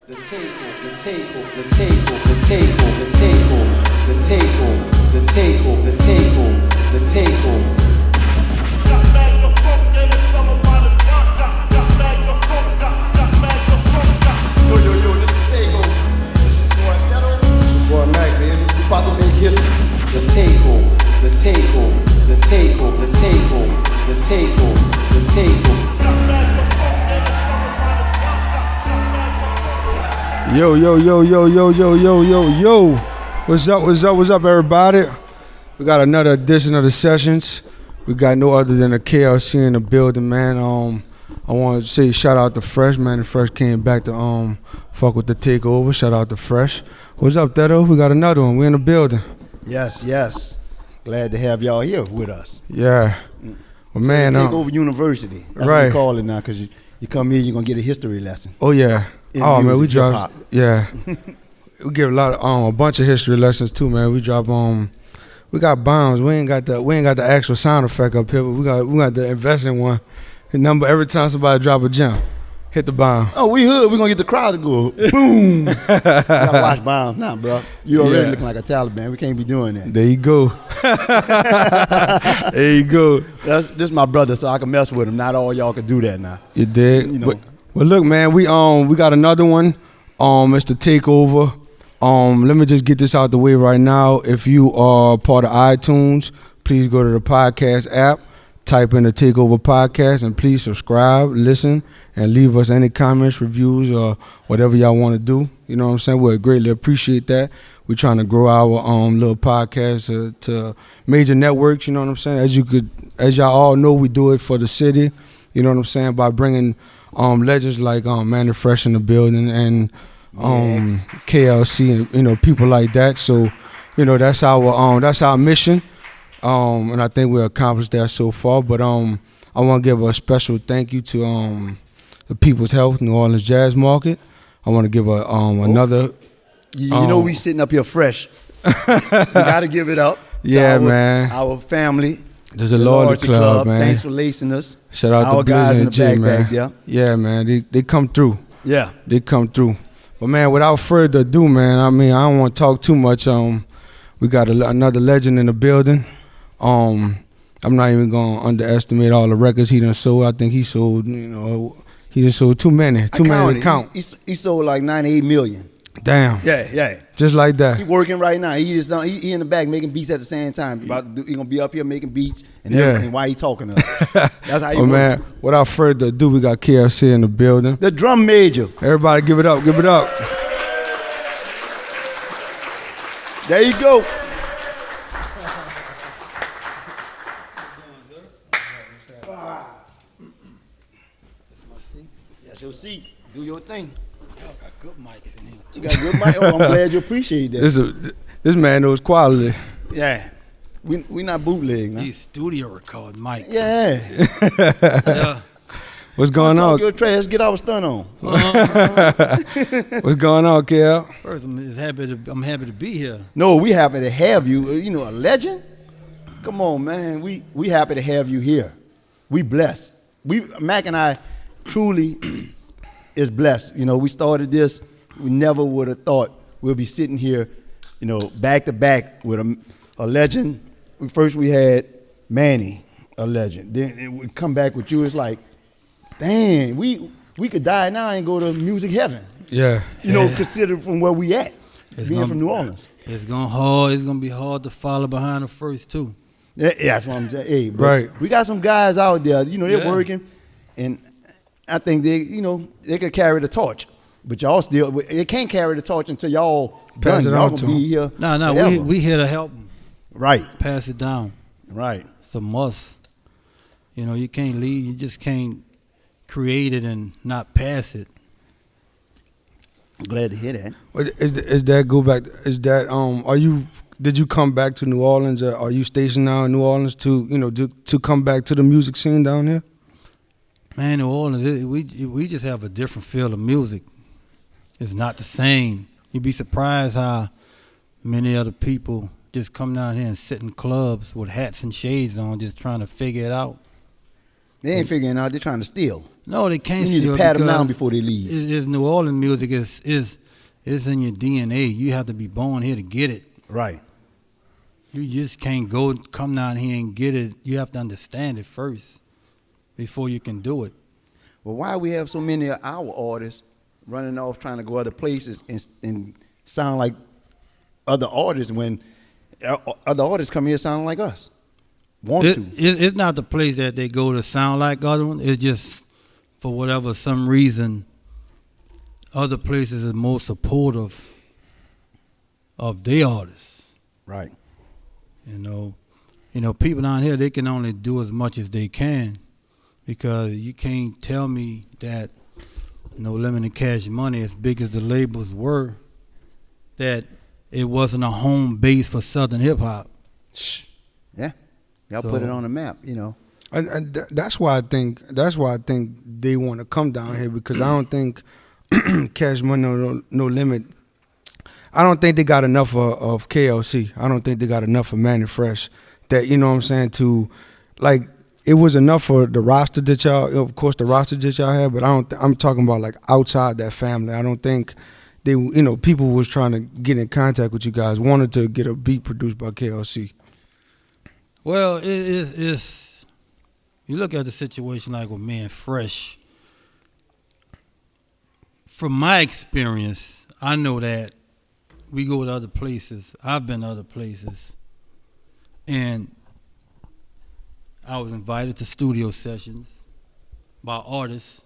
The table, the table, the table, the table, the table, the table, the table, the table, the table. Got bags of funk in the summer by the truck. Got bags of funk. Got bags of funk. Yo, this is the table. This is boy Stella. This is boy Mac, man. We about to make history. The table, the table, the table, the table, the table, the table. Got bags of funk in the summer by the truck. Got bags Yo. What's up, everybody? We got another edition of the sessions. We got no other than a KLC in the building, man. I want to say shout out to Fresh, man. Fresh came back to fuck with the takeover. Shout out to Fresh. What's up, Dedo? We got another one. We in the building. Yes. Glad to have y'all here with us. Yeah. Well, man. Takeover University. That's right. what we call it now, because you come here, you're going to get a history lesson. Oh, yeah. In Man, we music, drop. Yeah. We give a bunch of history lessons too, man. We drop we got bombs. We ain't got the actual sound effect up here, but we got the investing one. The number every time somebody drop a gem, hit the bomb. Oh, we hood. We're going to get the crowd to go boom. You got to watch bombs now, bro. You already looking like a Taliban. We can't be doing that. There you go. There you go. This is my brother, so I can mess with him. Not all y'all can do that now. You did. You know. Well, look, man, we got another one. It's the takeover. Let me just get this out the way right now. If you are part of iTunes, please go to the podcast app, type in the Takeover Podcast, and please subscribe, listen, and leave us any comments, reviews, or whatever y'all want to do. You know what I'm saying? We'd greatly appreciate that. We're trying to grow our little podcast to major networks. You know what I'm saying? As y'all all know, we do it for the city. You know what I'm saying? By bringing legends like Manny Fresh in the building and KLC and people like that. So that's our mission, and I think we accomplished that so far. But I want to give a special thank you to the People's Health New Orleans Jazz Market. I want to give another. We sitting up here fresh. We got to give it up. Yeah, man. Our family. There's a loyalty club, man. Thanks for lacing us. Shout out our to guys Blizz in and the J, man. back there. Yeah, man. They come through. Yeah. They come through. But, man, without further ado, man, I don't want to talk too much. We got another legend in the building. I'm not even going to underestimate all the records he done sold. I think he sold, he done sold too many to count. He sold like 98 million. Damn. Yeah. Just like that. He working right now. He in the back making beats at the same time. He gonna be up here making beats and everything while he talking to us. That's how he work. Man, without further ado, we got KLC in the building. The drum major. Everybody give it up. There you go. That's your seat. Do your thing. Good mics in here. You got good mic. Oh, I'm glad you appreciate that. This man knows quality. Yeah. We not bootleg, man. These studio record mics. Yeah. What's going on? Talk your trash. Get our stunt on. What's going on, KL? First, I'm happy to be here. No, we happy to have you. A legend. Come on, man. We happy to have you here. We blessed. Mac and I truly is blessed. We started this. We never would have thought we'll be sitting here, back to back with a legend. First we had Manny, a legend. Then it would come back with you. It's like, dang, we could die now and go to music heaven. Yeah. Consider from where we at, being from New Orleans. It's gonna be hard to follow behind the first two. Yeah, that's what I'm saying. Hey, bro, right. We got some guys out there. They're working, and I think they could carry the torch. But y'all still, they can't carry the torch until y'all pass done. it Y'all on to gonna be here. No, we here to help them. Right. Pass it down. Right. It's a must. You can't lead. You just can't create it and not pass it. Glad to hear that. Is that go back? Is that Did you come back to New Orleans? Or are you stationed now in New Orleans to come back to the music scene down here? Man, New Orleans, we just have a different feel of music. It's not the same. You'd be surprised how many other people just come down here and sit in clubs with hats and shades on, just trying to figure it out. They ain't figuring out. They're trying to steal. No, they can't You need steal to pat them because down before they leave. It's New Orleans music is in your DNA. You have to be born here to get it. Right. You just can't come down here and get it. You have to understand it first before you can do it. Well, why we have so many of our artists running off trying to go other places and sound like other artists when other artists come here sounding like us? It's not the place that they go to sound like other ones. It's just for whatever some reason, other places are more supportive of their artists. Right. You know, people down here, they can only do as much as they can, because you can't tell me that No Limit and Cash Money, as big as the labels were, that it wasn't a home base for Southern hip hop. Yeah. Y'all So- put it on the map, you know. And that's why I think they want to come down here, because I don't think Cash Money no Limit. I don't think they got enough of KLC. I don't think they got enough of Manny Fresh. That, you know what I'm saying, to like, it was enough for the roster that y'all, of course, the roster that y'all had, but I'm talking about like outside that family. I don't think they, you know, people was trying to get in contact with you guys, wanted to get a beat produced by KLC. Well, it's you look at the situation like with me and Fresh. From my experience, I know that we go to other places. I've been to other places, and I was invited to studio sessions by artists,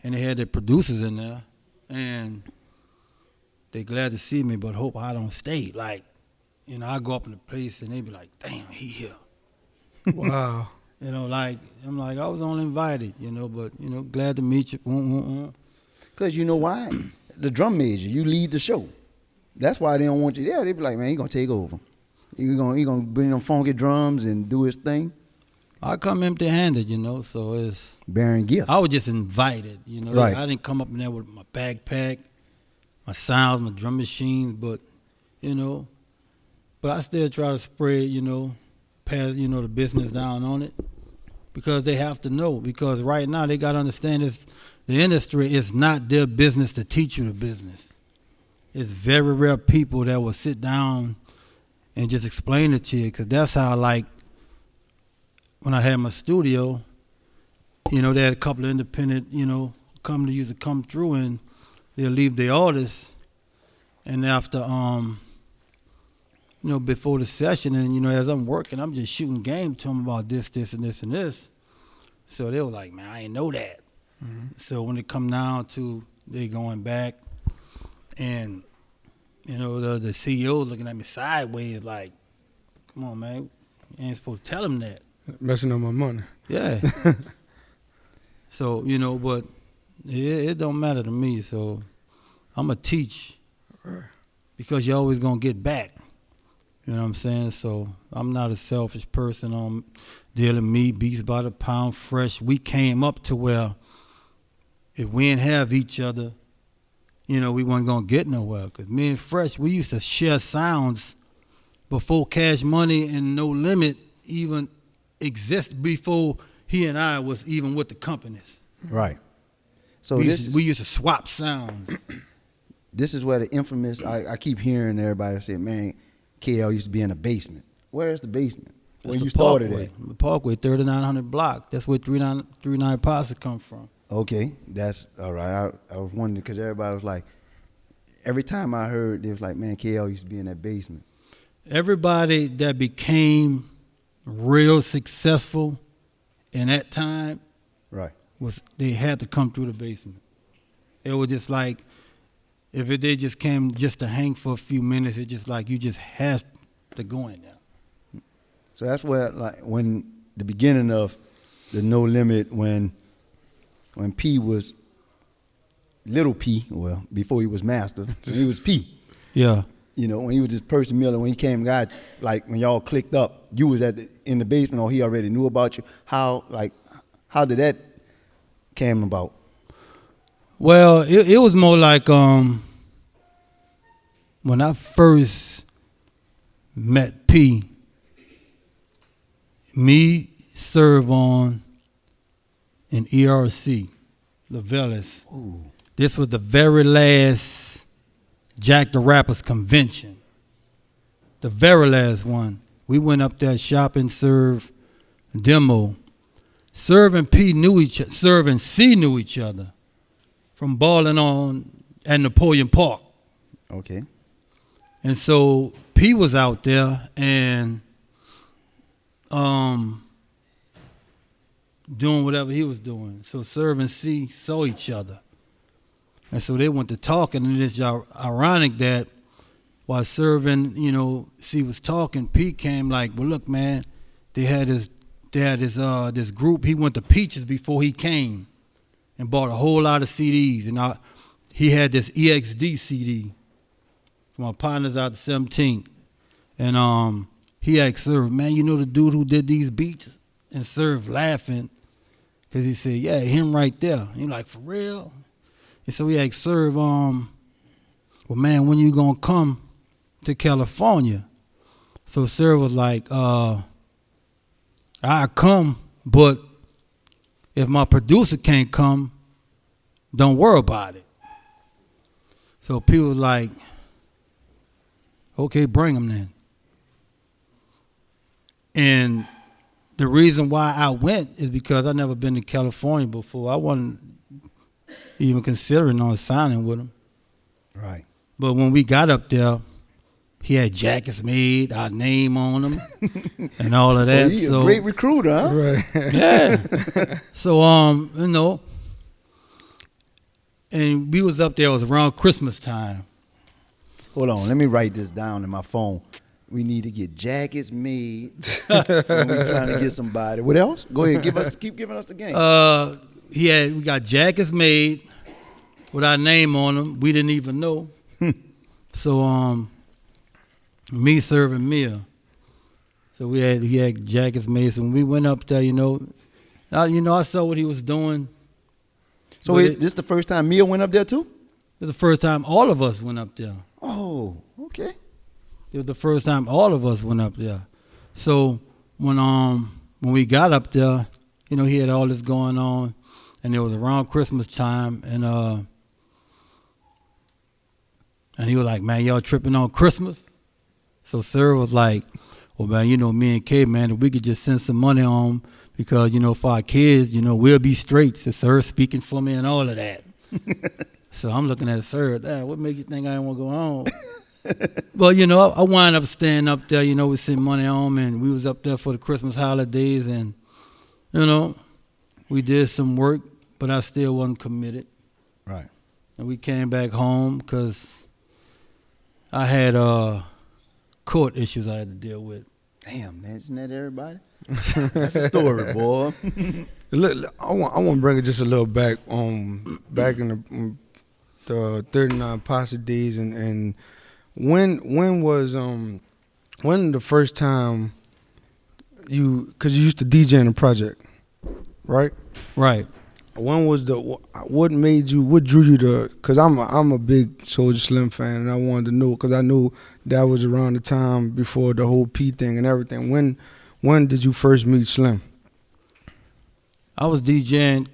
and they had their producers in there, and they glad to see me, but hope I don't stay. Like, you know, I go up in the place and they be like, "Damn, he here." Wow. You know, like, I'm like, I was only invited, you know, but, you know, glad to meet you. Because you know why? The drum major, you lead the show. That's why they don't want you there. They be like, man, he going to take over. He gonna bring them funky drums and do his thing. I come empty-handed, you know, so it's, Bearing gifts. I was just invited, you know. Right. I didn't come up in there with my backpack, my sounds, my drum machines, but, you know, but I still try to spread, you know, pass, you know, the business down on it, because they have to know, because right now they got to understand the industry is not their business to teach you the business. It's very rare people that will sit down and just explain it to you, because that's how, like, when I had my studio, you know, they had a couple of independent, you know, companies to come through, and they'll leave their artists, and after, you know, before the session, and, you know, as I'm working, I'm just shooting game to them about this, and this, and this. So they were like, man, I ain't know that. Mm-hmm. So when it come down to they going back, and, you know, the CEO looking at me sideways like, come on, man, you ain't supposed to tell him that. Messing up my money. Yeah. So, you know, but it don't matter to me. So I'm going to teach, because you're always going to get back. You know what I'm saying? So I'm not a selfish person on dealing meat, beats by the pound, fresh. We came up to where if we didn't have each other, you know, we weren't going to get nowhere. Because me and Fresh, we used to share sounds before Cash Money and No Limit even exist, before he and I was even with the companies. Right. So we used to swap sounds. This is where the infamous, I keep hearing everybody say, man, KL used to be in the basement. Where's the basement? That's When the you started Parkway. at? The Parkway, 3900 block. That's where 39 Pasta come from. Okay, that's all right. I was wondering, because everybody was like, every time I heard, they was like, man, KL used to be in that basement. Everybody that became real successful in that time, Right. they had to come through the basement. It was just like, if they just came just to hang for a few minutes, it's just like you just have to go in there. So that's where, like, when the beginning of the No Limit, when P was Little P, well, before he was Master, when he was P. Yeah. You know, when he was just Percy Miller, when he came, God, like when y'all clicked up, you was in the basement, or he already knew about you. How did that came about? Well, it was more like when I first met P, me, Serve On, in ERC, Lavellis. This was the very last Jack the Rapper's convention. The very last one. We went up there, shopping, serve, demo. Serve and C knew each other from balling on at Napoleon Park. Okay. And so P was out there and doing whatever he was doing. So Serve and C saw each other. And so they went to talking, and it's ironic that while Serve and, C was talking, P came like, well, look, man, they had this group. He went to Peaches before he came and bought a whole lot of CDs. And he had this EXD CD from our partners out the 17th. And he asked Serve, man, you know the dude who did these beats? And Serve laughing because he said, yeah, him right there. He like, for real? And so he asked Serve, well, man, when you going to come to California? So Serve was like, I come, but if my producer can't come, don't worry about it. So people was like, okay, bring him then. And the reason why I went is because I never been to California before. I wasn't even considering on signing with him. Right. But when we got up there, he had jackets made, our name on them, and all of that. Well, you a great recruiter, huh? Right. Yeah. So and we was up there. It was around Christmas time. Hold on, let me write this down in my phone. We need to get jackets made. We're trying to get somebody. What else? Go ahead, keep giving us the game. We got jackets made with our name on them. We didn't even know. So me serving Mia. So he had jackets made. So when we went up there, I saw what he was doing. So is this the first time Mia went up there too? It was the first time all of us went up there. Oh, okay. It was the first time all of us went up there. So when we got up there, he had all this going on, and it was around Christmas time, and he was like, man, y'all tripping on Christmas? So Sir was like, well, man, me and Kay, man, if we could just send some money on, because, for our kids, we'll be straight. So Sir speaking for me and all of that. So I'm looking at Sir, what makes you think I didn't want to go home? But, I wound up staying up there, we sent money home, and we was up there for the Christmas holidays, and, we did some work, but I still wasn't committed. Right. And we came back home because I had court issues I had to deal with. Damn, man, isn't that everybody? That's a story, boy. Look, I want to bring it just a little back back in the 39 Posse days, and when was when the first time because you used to DJ in the project, right? Right. When was what drew you to, because I'm a big Soulja Slim fan, and I wanted to know, because I knew that was around the time before the whole P thing and everything. When did you first meet Slim? I was DJing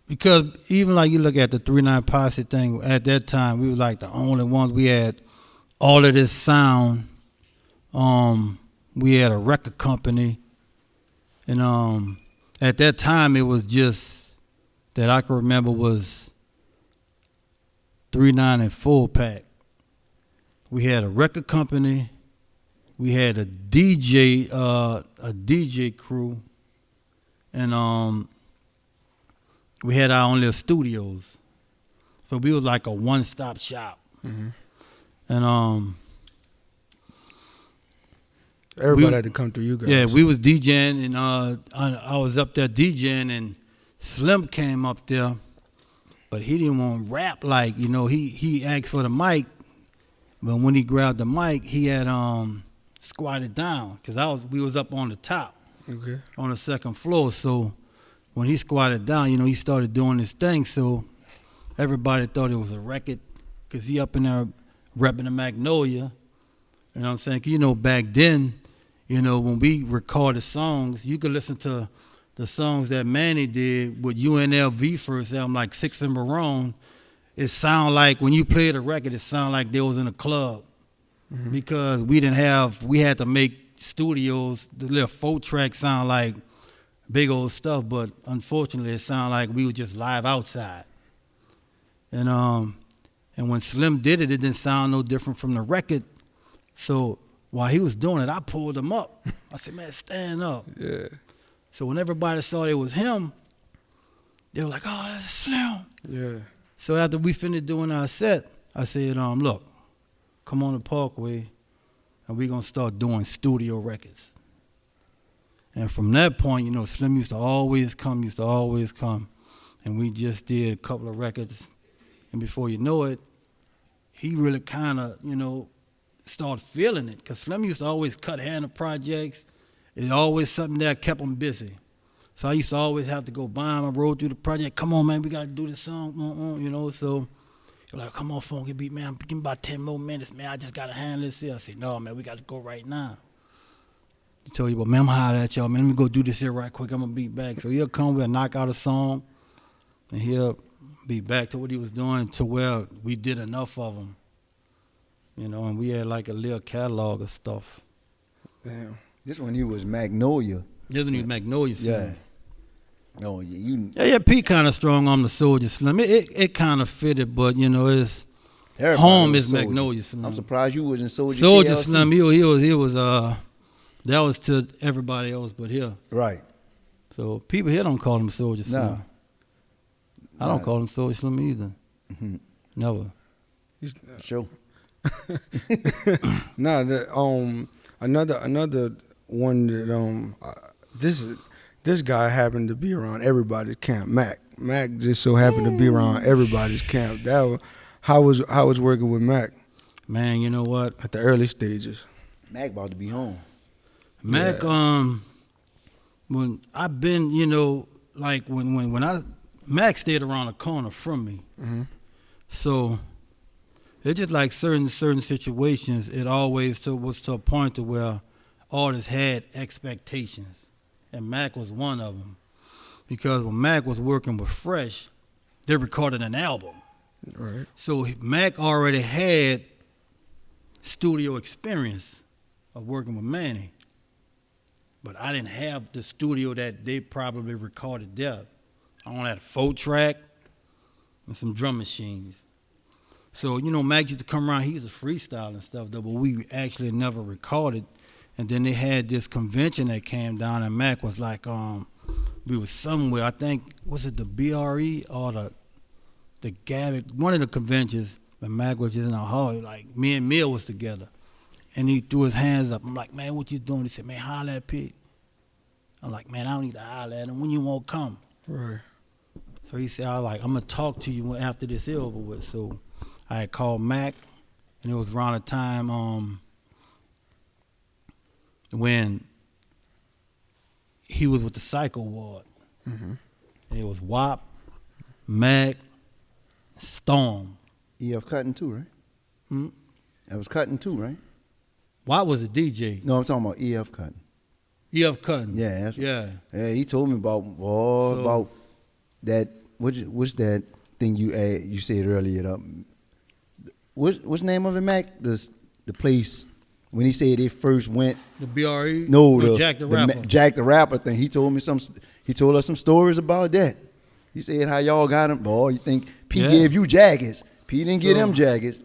because even like you look at the 39 Posse thing, at that time we were like the only ones. We had all of this sound. We had a record company, and at that time it was just that I can remember was 39 and Full Pack. We had a record company. We had a DJ crew, and we had our own little studios. So we was like a one-stop shop. Mm-hmm. And everybody had to come through you guys. Yeah, we was DJing, and I was up there DJing, and Slim came up there, but he didn't want to rap like, he asked for the mic, but when he grabbed the mic, he had squatted down, because we was up on the top, okay, on the second floor. So when he squatted down, he started doing his thing. So everybody thought it was a record, because he up in there repping the Magnolia. You know what I'm saying? 'Cause back then, when we recorded songs, you could listen to the songs that Manny did with UNLV first album, like Six and Barone, it sound like when you play the record, it sound like they was in a club because we had to make studios, the little 4-track sound like big old stuff, but unfortunately it sound like we were just live outside. And when Slim did it, it didn't sound no different from the record. So while he was doing it, I pulled him up. I said, man, stand up. Yeah. So when everybody saw it was him, they were like, oh, that's Slim. Yeah. So after we finished doing our set, I said, look, come on the Parkway, and we're going to start doing studio records. And from that point, Slim used to always come, and we just did a couple of records. And before you know it, he really kind of, started feeling it. Because Slim used to always cut hand of projects. It's always something that kept him busy. So I used to always have to go by him. I rode through the project. Come on, man, we got to do this song. So you're like, come on, Funky Beat, man. Give me about 10 more minutes, man. I just got to handle this here. I said, no, man, we got to go right now. He told you, but man, I'm hollering at y'all, man. Let me go do this here right quick. I'm going to be back. So he'll come, we'll knock out a song, and he'll be back to what he was doing to where we did enough of them. And we had like a little catalog of stuff. Damn. This one he was Magnolia. This one he was Magnolia Slim. Yeah. Oh, yeah, you. Yeah, Pete kind of strong on the Soldier Slim. It kind of fitted, but it's Everybody home was is Soulja. Magnolia Slim. I'm surprised you wasn't Soldier. Soldier KLC. Slim, he was that was to everybody else but here. Right. So people here don't call him Soldier Slim. No. I don't call him Soldier Slim either. Mm-hmm. Never. Sure. Nah, another one that this guy happened to be around everybody's camp. Mac just so happened to be around everybody's camp. How was working with Mac Man, you know what? at the early stages? Mac about to be home. Mac, when I've been, like when Mac stayed around the corner from me. So it's just like certain situations, it always was to a point to where artists had expectations. And Mac was one of them. Because when Mac was working with Fresh, they recorded an album. Right. So Mac already had studio experience of working with Manny. But I didn't have the studio that they probably recorded there. I only had a 4-track and some drum machines. So, Mac used to come around, he used to freestyle and stuff, though, but we actually never recorded. And then they had this convention that came down, and Mac was like, we was somewhere, I think, was it the BRE or the Gavitt, one of the conventions, and Mac was just in our hall, like, me and Mill was together. And he threw his hands up. I'm like, man, what you doing? He said, man, holler at Pete. I'm like, man, I don't need to holler at him. When you won't come? Right. So he said, I'm going to talk to you after this is over with. So I had called Mac, and it was around the time when he was with the Psycho Ward. And it was WAP, Mac, Storm. EF Cutting too, right? That was Cutting too, right? WAP was a DJ. No, I'm talking about EF Cutting. EF Cutting. Yeah, that's Yeah. Yeah, he told me about that. What's that thing you said earlier? What's the name of it, Mac? The place when he said they first went. The BRE? No, the Jack the Rapper. Jack the Rapper thing. He told us some stories about that. He said how y'all got him. Boy, you think Pete gave you jackets? Pete didn't give them jackets.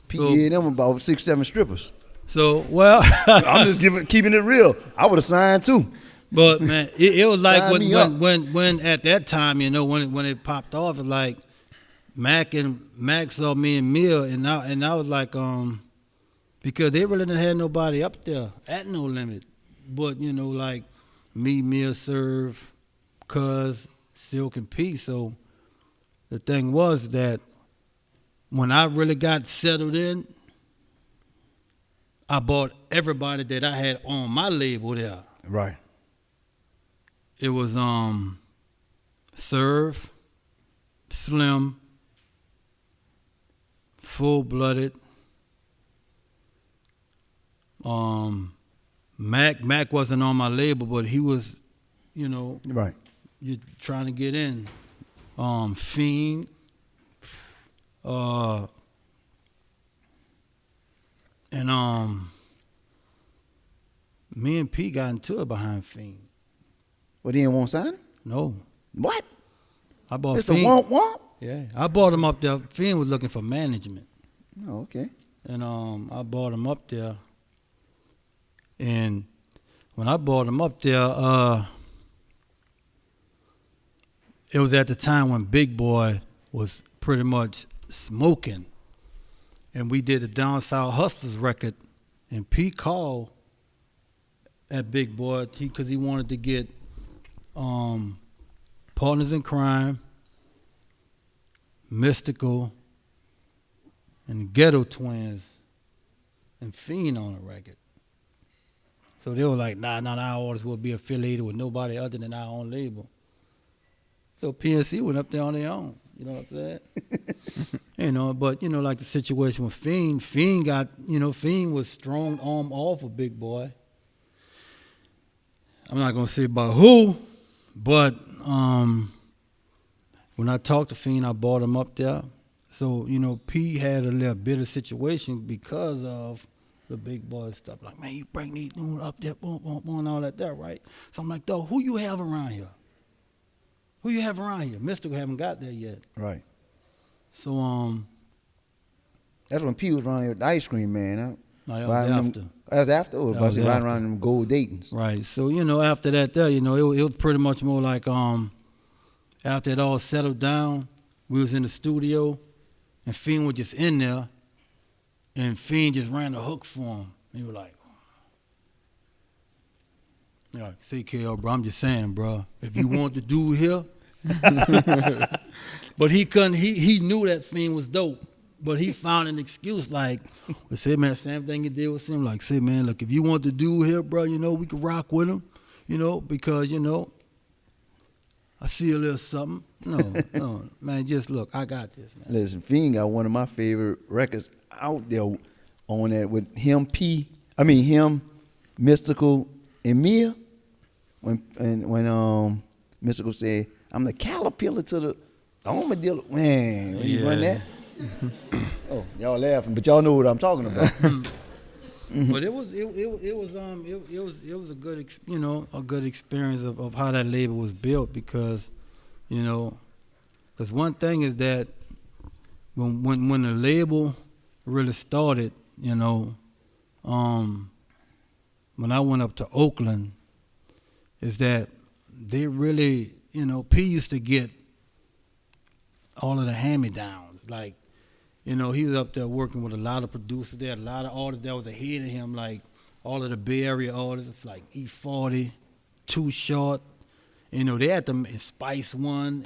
Pete gave them about 6-7 strippers. So, well, I'm just keeping it real. I would have signed too. but man, it was like Sign me up. when at that time, when it popped off, it's like Mac saw me and Mill, and I was like, because they really didn't have nobody up there at No Limit, but like me, Mill, Serve, Cuz, Silk, and P. So the thing was that when I really got settled in, I bought everybody that I had on my label there. Right. It was Serve, Slim, Full Blooded, Mac wasn't on my label, but he was, Right. you're trying to get in. Fiend. And me and P got into it behind Fiend. Well, they didn't want to sign him? No. What? I bought Mr. Fiend. Womp Womp? Yeah. I bought him up there. Fiend was looking for management. Oh, okay. And I bought him up there. And when I bought him up there, it was at the time when Big Boy was pretty much smoking. And we did a Down South Hustlers record. And P called at Big Boy because he wanted to get Partners in Crime, Mystical, and the Ghetto Twins and Fiend on the record. So they were like, nah, our artists will be affiliated with nobody other than our own label. So PNC went up there on their own. You know what I'm saying? But like the situation with Fiend got, Fiend was strong arm off of Big Boy. I'm not gonna say about who, but when I talked to Fiend, I brought him up there. So, P had a little bitter situation because of the Big Boy stuff. Like, man, you bring these dudes up there, boom, boom, boom, and all that there, right? So I'm like, dog, who you have around here? Mystical haven't got there yet. Right. So, That's when P was around here with the ice cream man. Huh? no, that was Riding after. That was after? Or That was riding after. around them gold Daytons. Right. So, after that there, it was pretty much more like after it all settled down, we was in the studio and Fiend was just in there and Fiend just ran the hook for him. He was like, say KL, bro, I'm just saying, bro, if you want the dude here. But he couldn't, he knew that Fiend was dope. But he found an excuse like, well, say, man, same thing you did with him. Like, say, man, look, if you want the dude here, bro, we can rock with him, because, I see a little something. No, man, just look, I got this, man. Listen, Fiend got one of my favorite records out there on that with him, Mystical, and Mia. When Mystical said, I'm the caterpillar to the armadillo. Man, when you run that. Oh, y'all laughing, but y'all know what I'm talking about. But it was a good a good experience of how that label was built because one thing is that when the label really started, when I went up to Oakland, is that they really P used to get all of the hand-me-downs. Like, he was up there working with a lot of producers there, a lot of artists that was ahead of him, like all of the Bay Area artists, like E40, Too Short. They had them Spice One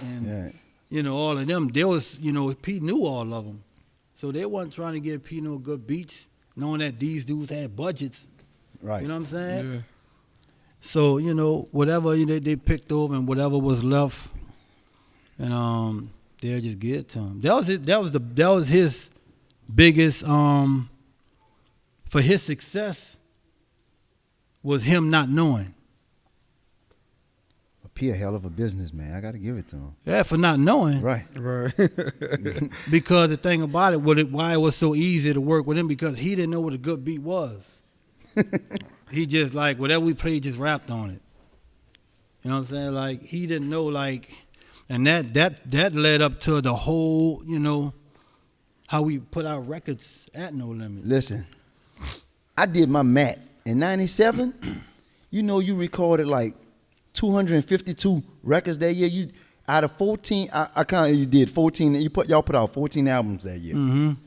and, all of them. There was, P knew all of them. So they wasn't trying to give P no good beats, knowing that these dudes had budgets. Right. You know what I'm saying? Yeah. So, whatever they picked over and whatever was left, and they'll just give it to him. That was his biggest for his success was him not knowing. P a hell of a businessman. I got to give it to him. Yeah, for not knowing. Right. Because the thing about it, why it was so easy to work with him, because he didn't know what a good beat was. He just like whatever we played, just rapped on it. You know what I'm saying? Like he didn't know and that led up to the whole, how we put our records at No Limit. Listen, I did my mat in '97. You recorded like 252 records that year. You out of 14, I counted. You did 14. Y'all put out 14 albums that year, and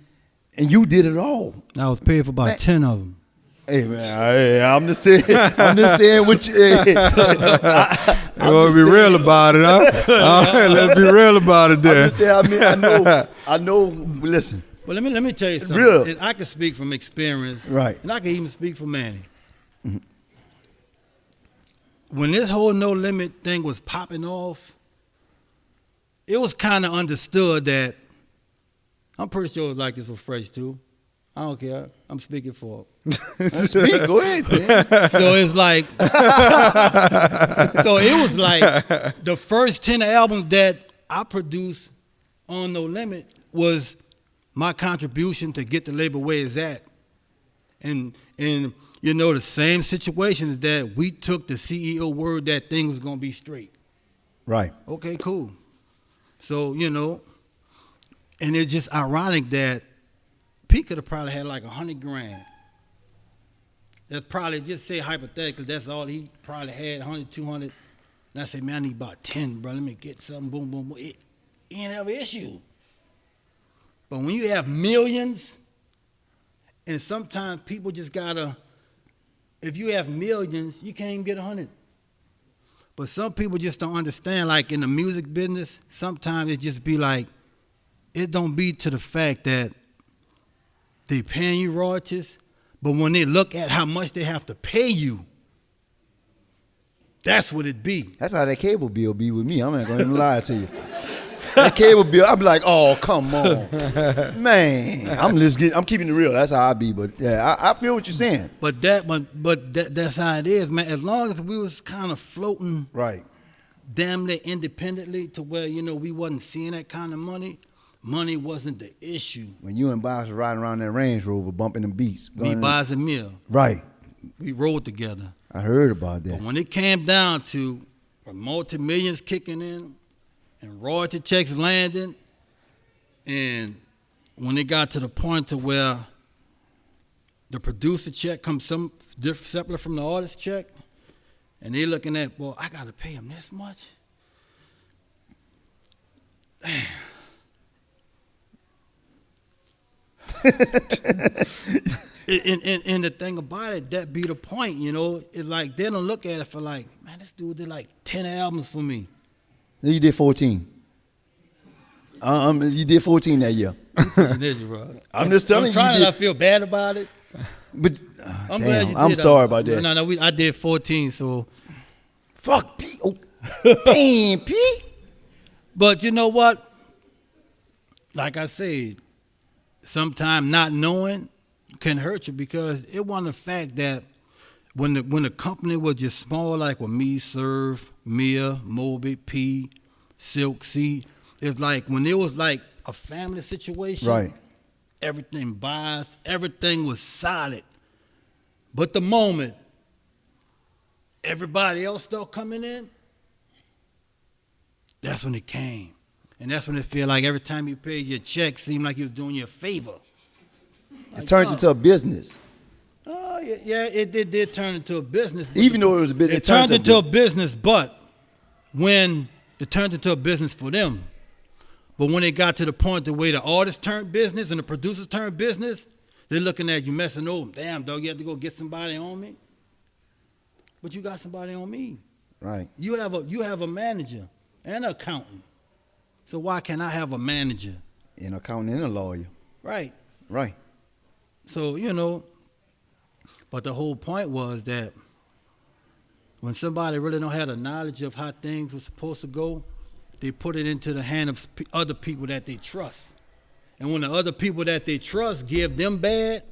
you did it all. I was paid for about 10 of them. Hey man, I'm just saying. What you. Hey, You want to be real about it, huh? Let's be real about it there. I'm just saying. I know. Listen. But let me tell you something. Real. And I can speak from experience, Right. And I can even speak for Manny. When this whole No Limit thing was popping off, it was kind of understood that, I'm pretty sure it was like this with Fresh too, I don't care. I'm speaking for. Speak, go ahead. Man. So it's like, so it was like the first 10 albums that I produced on No Limit was my contribution to get the label where it's at. And you know, the same situation is that we took the CEO word that thing was gonna be straight. Right. Okay, cool. So, you know, and it's just ironic that P could have probably had like $100,000. That's probably, just say hypothetically, that's all he probably had, 100, 200. And I say, man, I need about 10, bro. Let me get something, boom, boom, boom. It ain't have an issue. But when you have millions, and sometimes people just gotta, if you have millions, you can't even get 100. But some people just don't understand, like in the music business, sometimes it just be like, it don't be to the fact that they paying you royalties, but when they look at how much they have to pay you, that's what it be. That's how that cable bill be with me. I'm not gonna even lie to you. That cable bill, I be like, oh, come on, man. I'm keeping it real. That's how I be. But yeah, I feel what you're saying. But that's how it is, man. As long as we was kind of floating, Right. damn near independently to where, you know, we wasn't seeing that kind of money. Money wasn't the issue. When you and Boss was riding around that Range Rover, bumping them beats. Me, Boz, and Mill, Right. we rode together. I heard about that. But when it came down to multi-millions kicking in and royalty checks landing, and when it got to the point to where the producer check comes some separate from the artist check, and they looking at, well, I got to pay him this much? Damn. And the thing about it, that be the point, you know. It's like they don't look at it for like, man, this dude did like 10 albums for me. You did 14. You did 14 that year. I'm just telling I'm you. trying You to not did, feel bad about it. but I'm glad damn, you I'm did. sorry about that. No, I did 14, so. Fuck P. Oh, damn P. But you know what? Like I said, sometimes not knowing can hurt you, because it wasn't the fact that when the company was just small, like with me, Serve, Mia, Moby, P, Silk C, it's like when it was like a family situation, Right. everything biased, everything was solid. But the moment everybody else started coming in, that's when it came. And that's when it feel like every time you paid your check, seemed like you was doing you a favor. It turned into a business. Oh, yeah, it did turn into a business. But Even though it was a business, it turned into a business, but when it turned into a business for them, but when it got to the point the way the artists turned business and the producers turned business, they're looking at you messing over. Damn, dog, you have to go get somebody on me. But you got somebody on me. Right. You have a manager and an accountant. So why can't I have a manager? An accountant and a lawyer. Right. Right. So, you know, but the whole point was that when somebody really don't have the knowledge of how things were supposed to go, they put it into the hand of other people that they trust. And when the other people that they trust give them bad,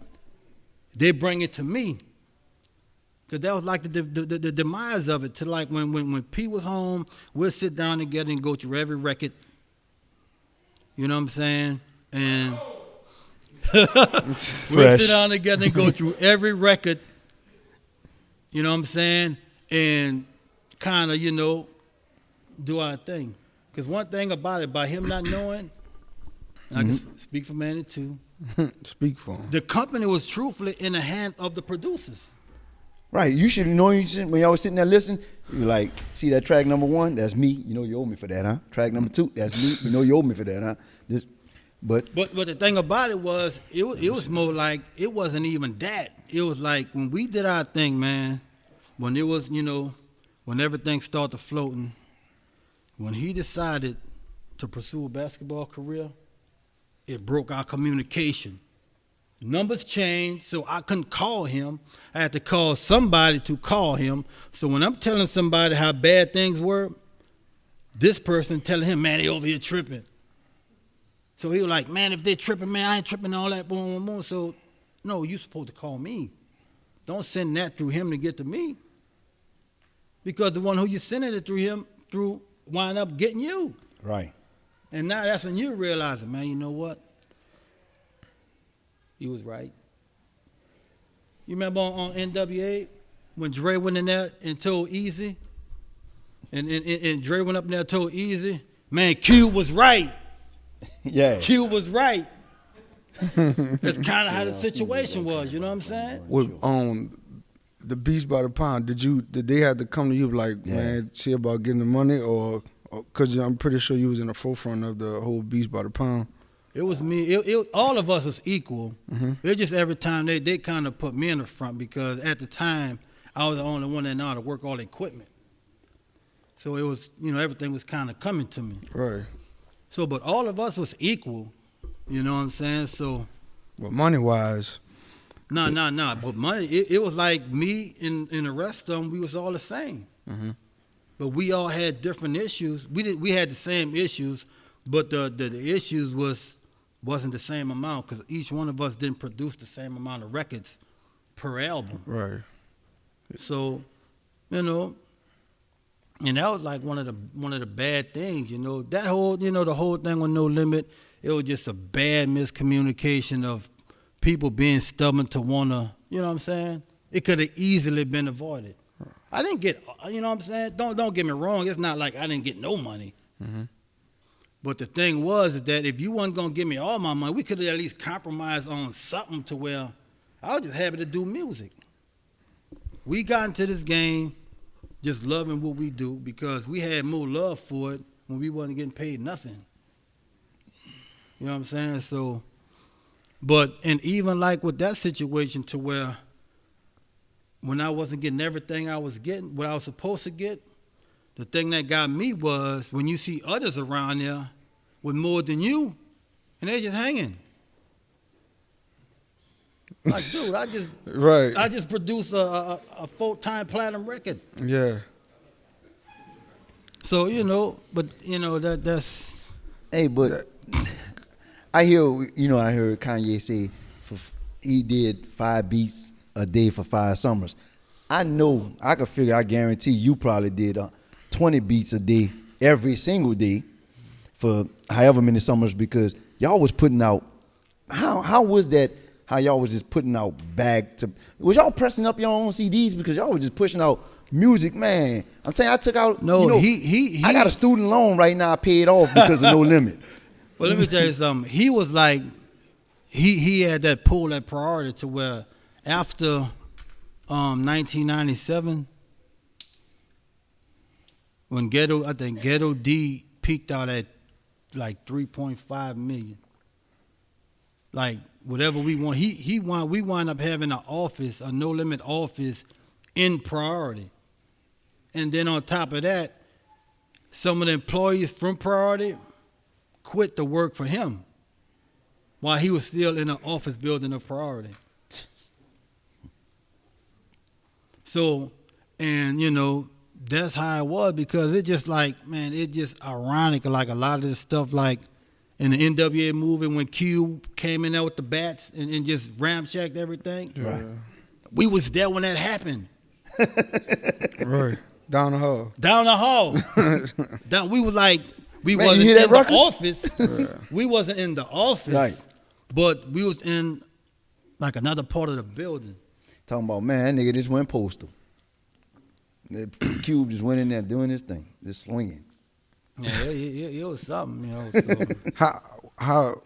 they bring it to me. Because that was like the demise of it. To like when P was home, we'll sit down together and go through every record. You know what I'm saying? And we'll sit down together and go through every record. You know what I'm saying? And kind of, you know, do our thing. Because one thing about it, by him not knowing, and I can speak for Manny too. Speak for him. The company was truthfully in the hand of the producers. Right. You should know when y'all was sitting there listening, you're like, see that track number 1? That's me. You know you owe me for that, huh? Track number 2, that's me. You know you owe me for that, huh? But the thing about it was, it was more like, it wasn't even that. It was like when we did our thing, man, when it was, you know, when everything started floating, when he decided to pursue a basketball career, it broke our communication. Numbers changed, so I couldn't call him. I had to call somebody to call him. So when I'm telling somebody how bad things were, this person telling him, man, they over here tripping. So he was like, man, if they tripping, man, I ain't tripping, all that, boom, boom, boom. So No, you supposed to call me. Don't send that through him to get to me. Because the one who you sending it through wind up getting you. Right. And now that's when you realize, man, you know what? He was right. You remember on NWA when Dre went in there and told Easy? And Dre went up in there and told Easy, man, Q was right. Yeah. Q was right. That's kind of how the situation was, you know what I'm saying? With the Beast by the Pound, did they have to come to you like, man, see about getting the money, or because I'm pretty sure you was in the forefront of the whole Beast by the Pound? It was me. All of us was equal. It just every time they kind of put me in the front because at the time I was the only one that knew how to work all the equipment. So it was, everything was kind of coming to me. Right. So, but all of us was equal. You know what I'm saying? So. But money-wise. No. But money, it was like me and the rest of them, we was all the same. But we all had different issues. We had the same issues, but the issues wasn't the same amount because each one of us didn't produce the same amount of records per album. Right. So, and that was like one of the bad things, That whole, the whole thing with No Limit, it was just a bad miscommunication of people being stubborn to wanna, you know what I'm saying? It could have easily been avoided. I didn't get, you know what I'm saying? Don't get me wrong. It's not like I didn't get no money. But the thing was that if you wasn't gonna give me all my money, we could have at least compromised on something to where I was just happy to do music. We got into this game just loving what we do because we had more love for it when we wasn't getting paid nothing. You know what I'm saying? So, and even like with that situation to where when I wasn't getting everything I was getting, what I was supposed to get, the thing that got me was when you see others around there with more than you, and they're just hanging. Like, dude, I just produced a full-time platinum record. Yeah. So, that's... Hey, but I heard Kanye say he did 5 beats a day for 5 summers. I guarantee you probably did 20 beats a day every single day for however many summers because y'all was putting out, how was that, how y'all was just putting out was y'all pressing up your own CDs because y'all was just pushing out music, man. I'm telling you, I took out, I got a student loan right now I paid off because of No Limit. Well, let me tell you something. He was like, he had that pull, that priority to where after 1997, when Ghetto D peaked out at like 3.5 million. Like whatever we want, we wind up having a No Limit office in Priority. And then on top of that, some of the employees from Priority quit to work for him while he was still in the office building of Priority. So, and that's how it was because it just like, man, it just ironic. Like a lot of this stuff, like in the NWA movie when Q came in there with the bats and just ramshacked everything. Right. We was there when that happened. Right. Down the hall. We was like, we Man, wasn't you hear in that the ruckus? office. Yeah. We wasn't in the office. Right. But we was in like another part of the building. Talking about, man, that nigga just went postal. The Cube just went in there doing his thing, just swinging. Yeah, it was something, So.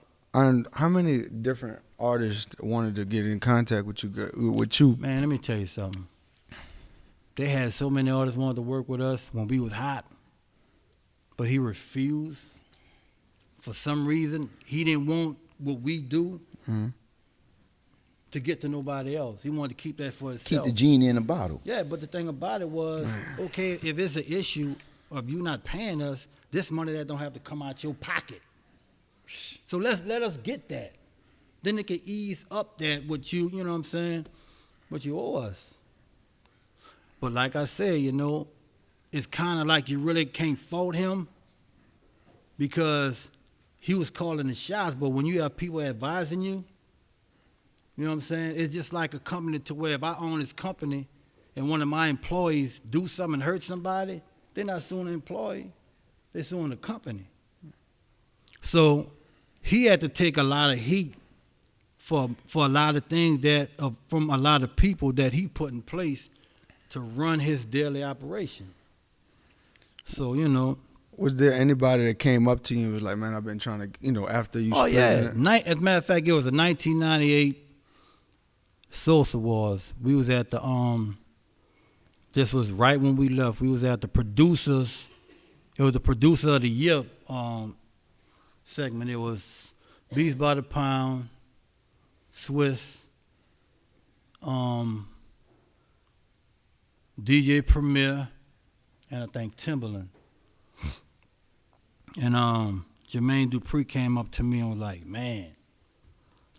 How many different artists wanted to get in contact with you? Man, let me tell you something. They had so many artists wanted to work with us when we was hot, but he refused. For some reason, he didn't want what we do to get to nobody else. He wanted to keep that for himself. Keep the genie in a bottle. Yeah, but the thing about it was, okay, if it's an issue of you not paying us, this money that don't have to come out your pocket. So let us get that. Then it can ease up that what you know what I'm saying, what you owe us. But like I said, it's kind of like you really can't fault him because he was calling the shots. But when you have people advising you, You know what I'm saying? It's just like a company to where if I own this company and one of my employees do something and hurt somebody, they're not suing the employee, they're suing the company. So he had to take a lot of heat for a lot of things that from a lot of people that he put in place to run his daily operation. So, you know. Was there anybody that came up to you and was like, man, I've been trying to, you know, after you Oh, split yeah. it? As a matter of fact, it was a 1998 Source Awards. We was at the, this was right when we left. We was at the producers. It was the producer of the year segment. It was Beats by the Pound, Swiss, DJ Premier, and I think Timberland. And Jermaine Dupri came up to me and was like, man,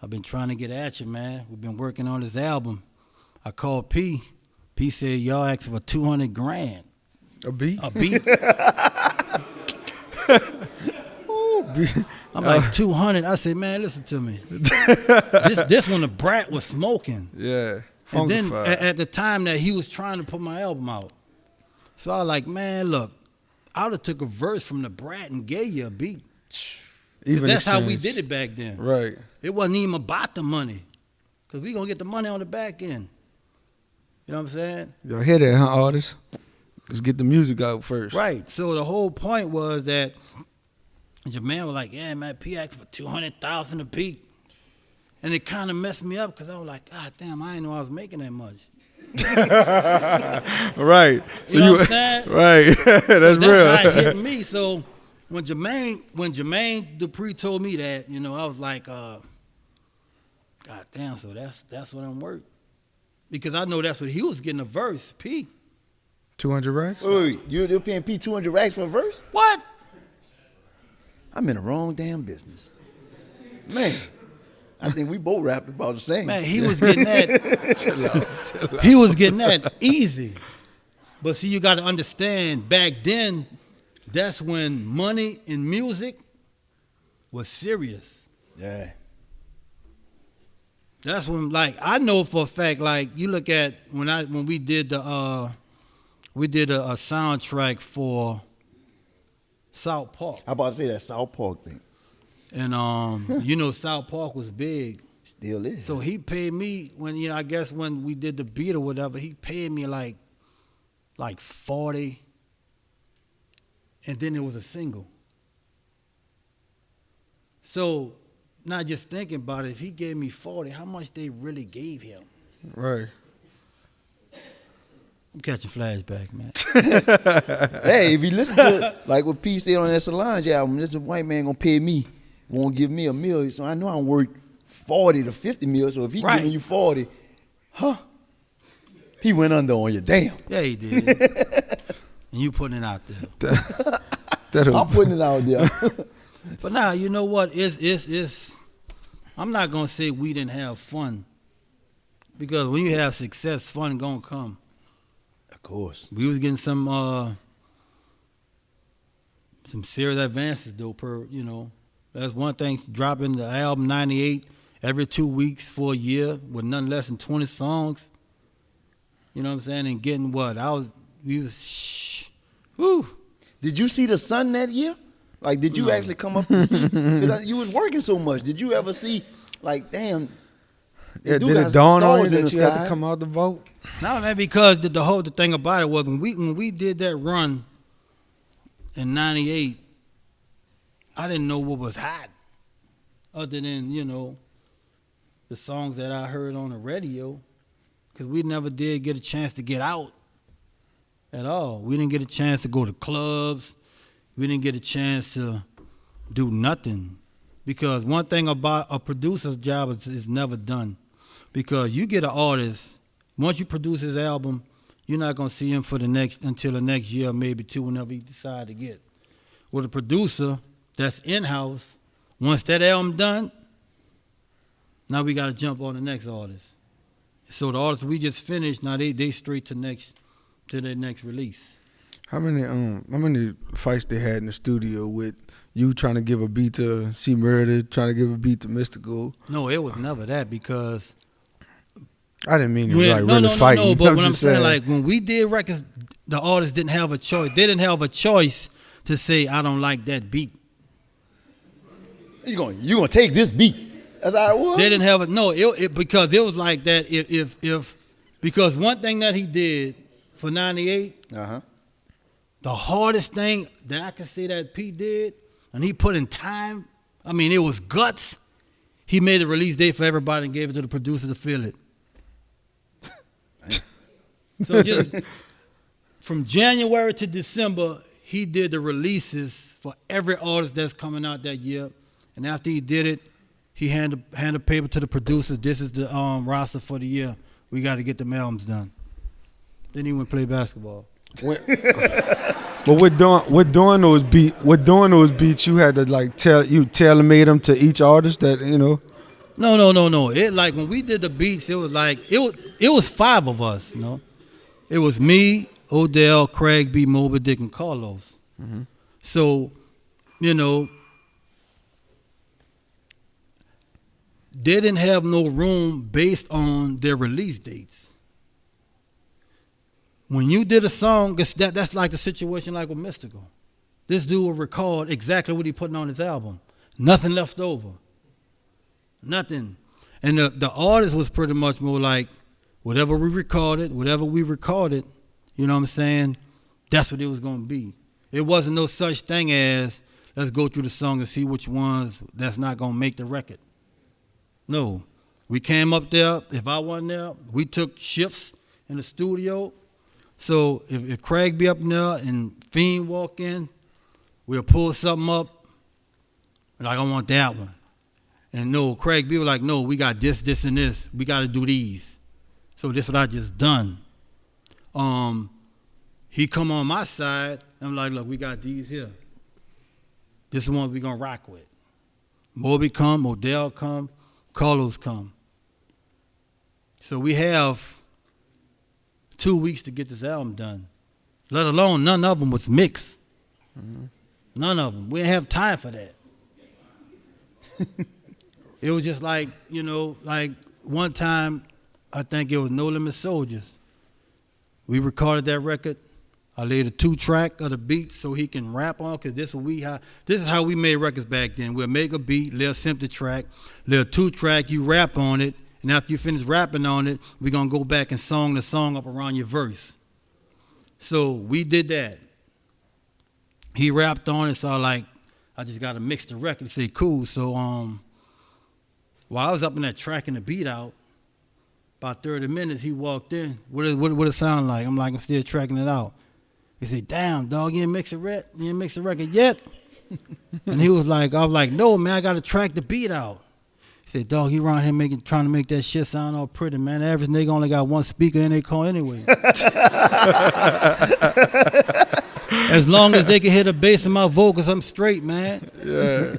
I've been trying to get at you, man. We've been working on this album. I called P. P said, y'all asked for $200,000. A beat? A beat? I'm like, 200. I said, man, listen to me. this one, the Brat was smoking. Yeah. And then Funkified. at the time that he was trying to put my album out. So I was like, man, look, I would have took a verse from the Brat and gave you a beat. Even That's how we exchange. did it back then. Right. It wasn't even about the money. Because we going to get the money on the back end. You know what I'm saying? Y'all hear that, huh, artists? Let's get the music out first. Right. So the whole point was that your man was like, yeah, man, P asked for $200,000 a beat. And it kind of messed me up because I was like, God damn, I didn't know I was making that much. Right. So You know what I'm saying? Right. That's real. That's how it hit me. So when Jermaine Dupri told me that, you know, I was like, God damn, so that's what I'm worth. Because I know that's what he was getting a verse, P. 200 racks? Wait, you're paying P 200 racks for a verse? What? I'm in the wrong damn business. Man, I think we both rapped about the same. Man, he was getting that. Chill out. He was getting that easy. But see, you got to understand, back then, that's when money in music was serious. Yeah. That's when, like, I know for a fact, like, you look at when we did a soundtrack for South Park, I about to say that South Park thing. and you know South Park was big, Still is. so he paid me when I guess when we did the beat or whatever, he paid me like 40, and then it was a single. So, not just thinking about it, if he gave me 40, how much they really gave him? Right. I'm catching flashbacks, man. Hey, if you listen to like what P said on that Solange album, this white man gonna pay me, won't give me $1 million. So I know I'm worth 40 to 50 mil. So if he Right. giving you 40, he went under on you. Damn. Yeah, he did. And you putting it out there. That'll, I'm putting it out there. But now, you know what? It's I'm not gonna say we didn't have fun. Because when you have success, fun gonna come. Of course. We was getting some serious advances though, you know. That's one thing, dropping the album 98 every 2 weeks for a year with nothing less than 20 songs. You know what I'm saying? And getting what? Whew. Did you see the sun that year? Like, did you actually come up to see? Because you was working so much. Did you ever see, like, damn, yeah, do did got it some dawn on you stars in that the you had sky? to come out the vote? No, man, because the thing about it was when we did that run in 98, I didn't know what was hot other than, you know, the songs that I heard on the radio, because we never did get a chance to get out at all. We didn't get a chance to go to clubs. We didn't get a chance to do nothing, because one thing about a producer's job is never done, because you get an artist, once you produce his album, you're not gonna see him until the next year, maybe two, whenever you decide to get. With a producer that's in-house, once that album done, now we gotta jump on the next artist. So the artists we just finished, now they straight to their next release. How many fights they had in the studio with you trying to give a beat to C Murder, trying to give a beat to Mystical? No, it was never that, because I didn't mean to When, really fighting. no. But when I'm just saying, like, when we did records, the artists didn't have a choice. They didn't have a choice to say, I don't like that beat. You gonna take this beat? That's how it was. They didn't have it because it was like that. If because one thing that he did for '98, the hardest thing that I can say that Pete did, and he put in time. I mean, it was guts. He made the release date for everybody and gave it to the producer to feel it. So just from January to December, he did the releases for every artist that's coming out that year. And after he did it, he handed paper to the producers. This is the roster for the year. We got to get the albums done. Then he went play basketball. But with doing those beats, you had to like tailor-made them to each artist that No. It like when we did the beats, it was like it was 5 of us. It was me, Odell, Craig B, Moby Dick, and Carlos. Mm-hmm. So, they didn't have no room based on their release dates. When you did a song, that's like the situation like with Mystical. This dude will record exactly what he putting on his album. Nothing left over. Nothing. And the artist was pretty much more like, whatever we recorded, you know what I'm saying? That's what it was going to be. It wasn't no such thing as, let's go through the song and see which ones that's not going to make the record. No. We came up there. If I wasn't there, we took shifts in the studio. So if Craig be up in there and Fiend walk in, we'll pull something up, like, I want that one. And no, Craig B was like, no, we got this, and this. We got to do these. So this is what I just done. He come on my side. I'm like, look, we got these here. This is the ones we gonna rock with. Moby come, Odell come, Carlos come. So we have 2 weeks to get this album done. Let alone none of them was mixed. Mm-hmm. None of them. We didn't have time for that. It was just like, like one time, I think it was No Limit Soldiers. We recorded that record. I laid a 2-track of the beat so he can rap on, because this is how we made records back then. We'll make a beat, lay a simple track, lay a 2-track, you rap on it, and after you finish rapping on it, we're going to go back and song the song up around your verse. So we did that. He rapped on it, so I just got to mix the record. He said, cool. So while I was up in that tracking the beat out, about 30 minutes, he walked in. What it sound like? I'm like, I'm still tracking it out. He said, damn, dog, you didn't mix the record yet? And I was like, no, man, I got to track the beat out. He said, dog, he around here trying to make that shit sound all pretty, man. The average nigga only got one speaker in their car anyway. As long as they can hear the bass in my vocals, I'm straight, man. Yeah.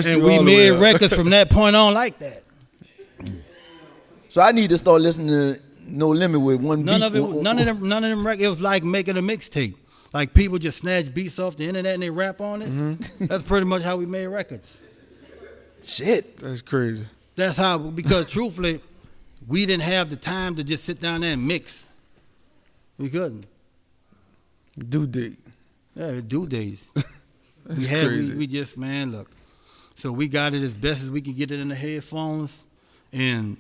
and we made records from that point on like that. So I need to start listening to No Limit with one beat. None of them records. It was like making a mixtape. Like people just snatch beats off the internet and they rap on it. Mm-hmm. That's pretty much how we made records. Shit. That's crazy. That's how, because truthfully, we didn't have the time to just sit down there and mix. We couldn't. Due date. Yeah, due days. Crazy. We just, man, look. So we got it as best as we could get it in the headphones. And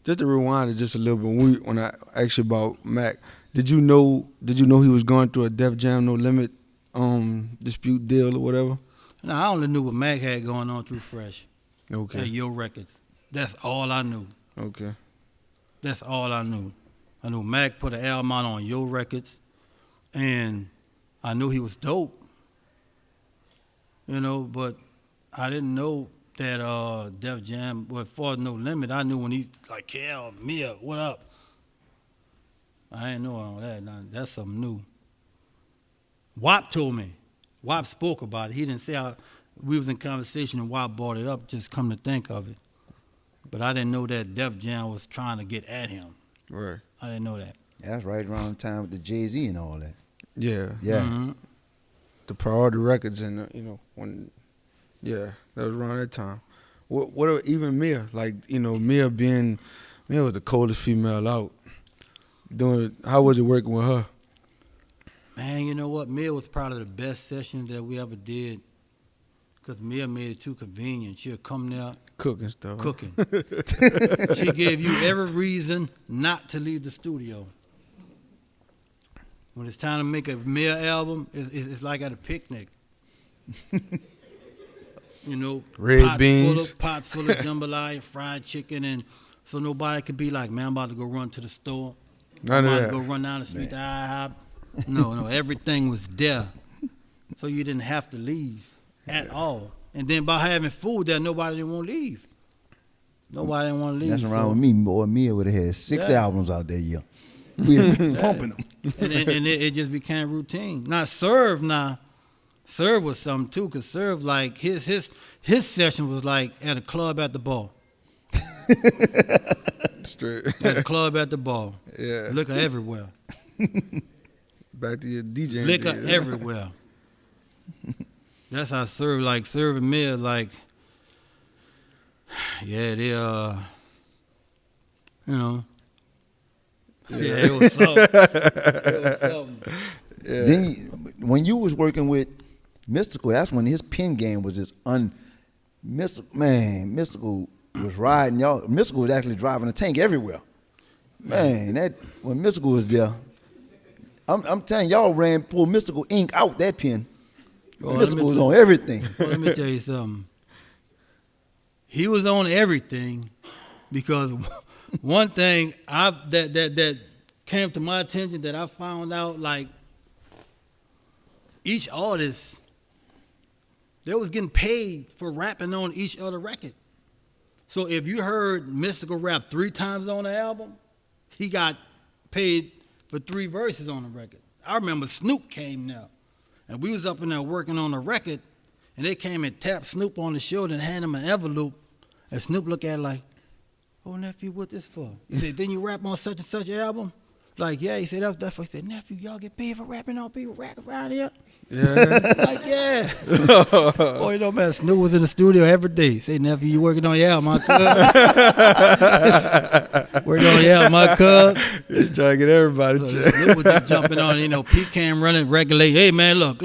just to rewind it just a little bit, when I asked you about Mac, did you know he was going through a Def Jam No Limit dispute deal or whatever? No, I only knew what Mac had going on through Fresh. Okay. At Yo Records. That's all I knew. Okay. That's all I knew. I knew Mac put an album out on Yo Records, and I knew he was dope. But I didn't know that Def Jam, as far as No Limit, I knew when he's like, Kel, Mia, what up? I didn't know all that. Now, that's something new. WAP told me. WAP spoke about it. He didn't say we was in conversation and WAP brought it up, just come to think of it. But I didn't know that Def Jam was trying to get at him. Right. I didn't know that. That's right around the time with the Jay-Z and all that. Yeah. Yeah. Mm-hmm. The Priority Records and, that was around that time. What even Mia? Like, Mia was the coldest female out. How was it working with her? Man, you know what? Mia was probably the best session that we ever did because Mia made it too convenient. She'll come there Cooking stuff. cooking. She gave you every reason not to leave the studio. When it's time to make a Mia album, it's like at a picnic. Red beans. Pots full of jambalaya, fried chicken, and so nobody could be like, man, I'm about to go run to the store. None of I'm about that. to go run down the street to IHOP. No, everything was there. So you didn't have to leave at all. And then by having food there, nobody didn't want to leave. Nobody didn't want to leave. That's around with me, boy. Mia would have had 6 albums out there, yeah. We'd been pumping them. and it just became routine. Serve was something too, because Serve, like, his session was like at a club at the bar. Straight. At a club at the bar. Yeah. Liquor everywhere. Back to your DJing. Liquor days. everywhere. That's how Serve and Mia, like, yeah, they yeah, it was something. Yeah. Then when you was working with Mystical, that's when his pen game was just Mystical was riding y'all. Mystical was actually driving a tank everywhere. Man, when Mystical was there, I'm telling y'all pulled Mystical ink out that pen. Mystical was on everything. Well, let me tell you something. He was on everything because one thing that came to my attention that I found out, like, each artist, they was getting paid for rapping on each other record. So if you heard Mystical rap 3 times on the album, he got paid for 3 verses on the record. I remember Snoop came now, and we was up in there working on the record, and they came and tapped Snoop on the shoulder and handed him an envelope, and Snoop looked at it like, "Oh, nephew, what this for?" He said, "Didn't you rap on such and such album?" Like, yeah. He said, "That's for." He said, "Nephew, y'all get paid for rapping on people rap around here?" Yeah. Like, yeah. Boy, man, Snoop was in the studio every day. Say, "Nephew, you working on your album, my cuz?" Working on your album, my cuz. He's trying to get everybody So checked. Snoop was just jumping on, Pete came running, regulate. Hey, man, look.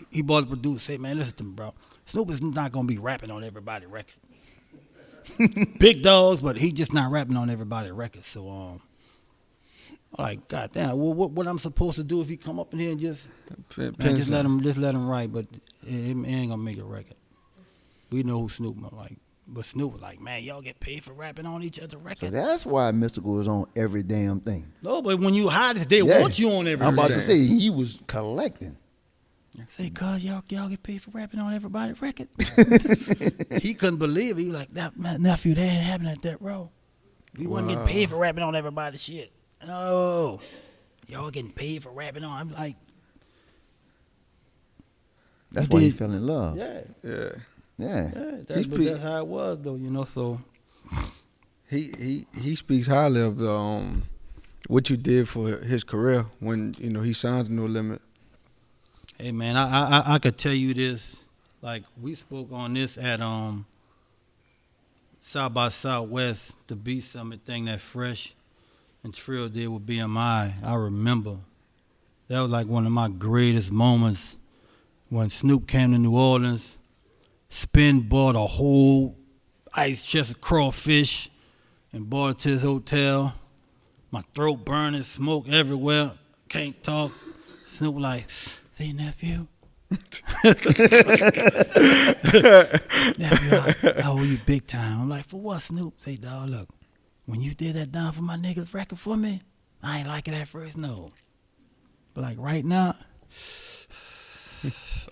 He bought the producer. Say, man, listen to me, bro. Snoop is not going to be rapping on everybody's record. Big dogs, but he just not rapping on everybody's record. So, like, goddamn, what I'm supposed to do if he come up in here and just let him write, but it ain't gonna make a record. We know who Snoop is like, but Snoop was like, man, y'all get paid for rapping on each other's So record. that's why Mystical was on every damn thing. No, but when you hide, they Yeah. want you on every. I'm about to record. say he was collecting. Say, cuz y'all get paid for rapping on everybody's record. He couldn't believe it. He was like, nephew, that ain't happening at that row. We wasn't getting paid for rapping on everybody's shit. Oh, y'all getting paid for rapping on. I'm like, That's He why he did. fell in love. Yeah. Yeah. that's how it was though, So He speaks highly of what you did for his career when he signed No Limit. hey man, I could tell you this. Like, we spoke on this at South by Southwest, the Beat Summit thing that Fresh and Trill did with BMI. I remember that was like one of my greatest moments when Snoop came to New Orleans. Spin bought a whole ice chest of crawfish and brought it to his hotel. My throat burning, smoke everywhere, can't talk. Snoop was like, "Say, nephew." Nephew, I owe you big time. I'm like, "For what, Snoop?" Say, "Dawg, look, when you did that down for my niggas record for me, I ain't like it at first, no. But like right now,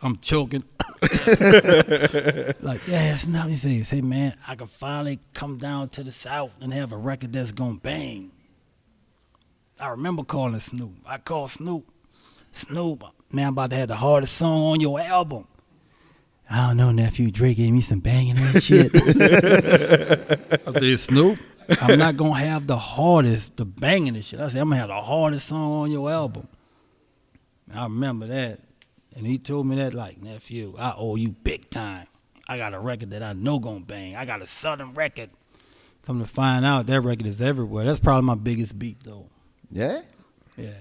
I'm choking." Like, yeah, it's nothing. He say, man, I can finally come down to the South and have a record that's gonna bang. I remember calling Snoop. I called Snoop. Snoop, man, I'm about to have the hardest song on your album. I don't know, nephew. Dre gave me some banging ass shit. I said, Snoop, I'm not gonna have the banging shit. I said, I'm gonna have the hardest song on your album. I remember that. And he told me that, like, nephew, I owe you big time. I got a record that I know gonna bang. I got a Southern record. Come to find out, that record is everywhere. That's probably my biggest beat, though. Yeah? Yeah.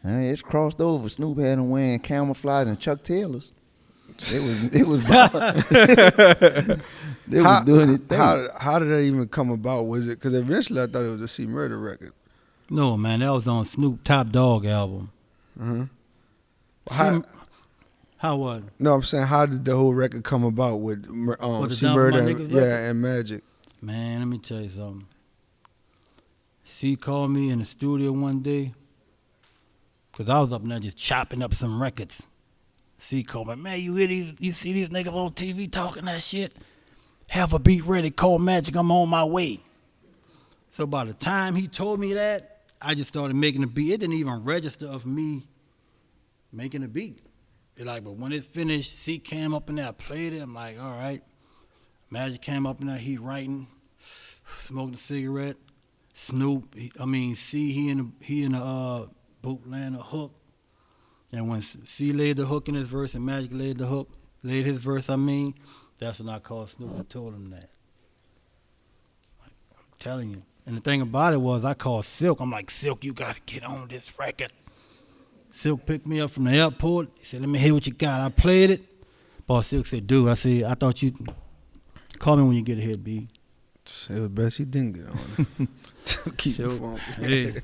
It's crossed over. Snoop had him wearing camouflage and Chuck Taylors. It was they was doing it. How did that even come about? Was it because eventually I thought it was a C Murder record? No, man, that was on Snoop Top Dog album. How was it? No, I'm saying, how did the whole record come about with the C Dump Murder My and, Niggas record? and Magic? Man, let me tell you something. C called me in the studio one day because I was up there just chopping up some records. C called me, man, you see these niggas on TV talking that shit? Have a beat ready, call Magic, I'm on my way. So by the time he told me that, I just started making the beat. It didn't even register of me making a beat. It's like, but when it's finished, C came up in there, I played it. I'm like, all right. Magic came up in there, he writing, smoking a cigarette. Snoop, C, he in the bootlaying a hook. And when C laid the hook in his verse and Magic laid his verse, that's when I called Snoop and told him that. I'm telling you. And the thing about it was I called Silk. I'm like, Silk, you got to get on this record. Silk picked me up from the airport. He said, let me hear what you got. I played it. Boss Silk said, dude, I thought you'd call me when you get ahead, B. It was best he didn't get on. Keep it funky. Hey.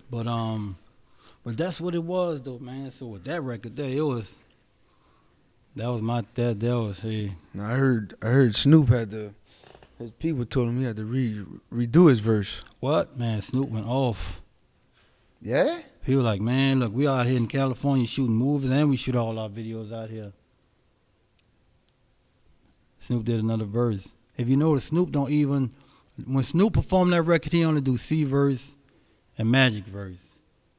But that's what it was though, man. So with that record there, that was hey. Now I heard Snoop his people told him he had to redo his verse. What? Man, Snoop went off. Yeah? He was like, man, look, we out here in California shooting movies and we shoot all our videos out here. Snoop did another verse. If you notice, Snoop don't even, when Snoop performed that record, he only do C verse and Magic verse.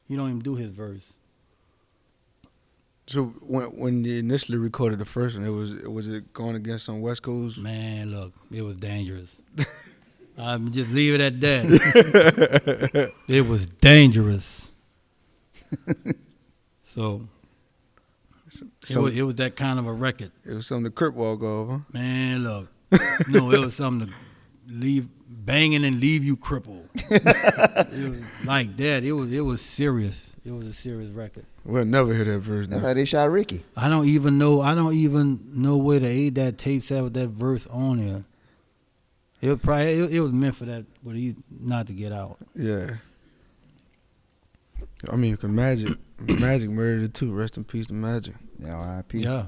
He don't even do his verse. So when you initially recorded the first one, was it going against some West Coast? Man, look, it was dangerous. I'm just leave it at that. It was dangerous. So it was that kind of a record. It was something to crip walk over. Man, look. No, it was something to leave banging and leave you crippled. It was like that. It was serious. It was a serious record. We'll never hear that verse now. That's how they shot Ricky. I don't even know where to aid that tape at with that verse on there. It was meant for that, but he not to get out. Yeah. I mean, cause Magic murdered it too. Rest in peace to Magic. Yeah, R.I.P. Yeah.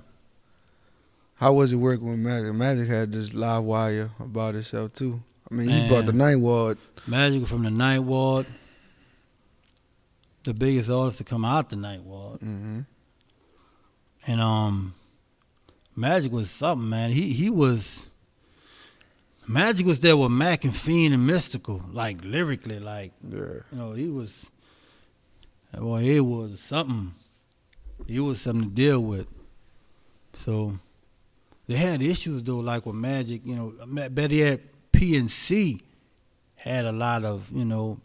How was it working with Magic? Magic had this live wire about himself too. I mean, he Man. brought the Ninth Ward. Magic from the Ninth Ward, the biggest artist to come out the Ninth Ward. Mm-hmm. And Magic was something, man. Magic was there with Mac and Fiend and Mystical, like lyrically, like Yeah. he was. Well, it was something. It was something to deal with. So they had issues though, like with Magic. Betty had PNC had a lot of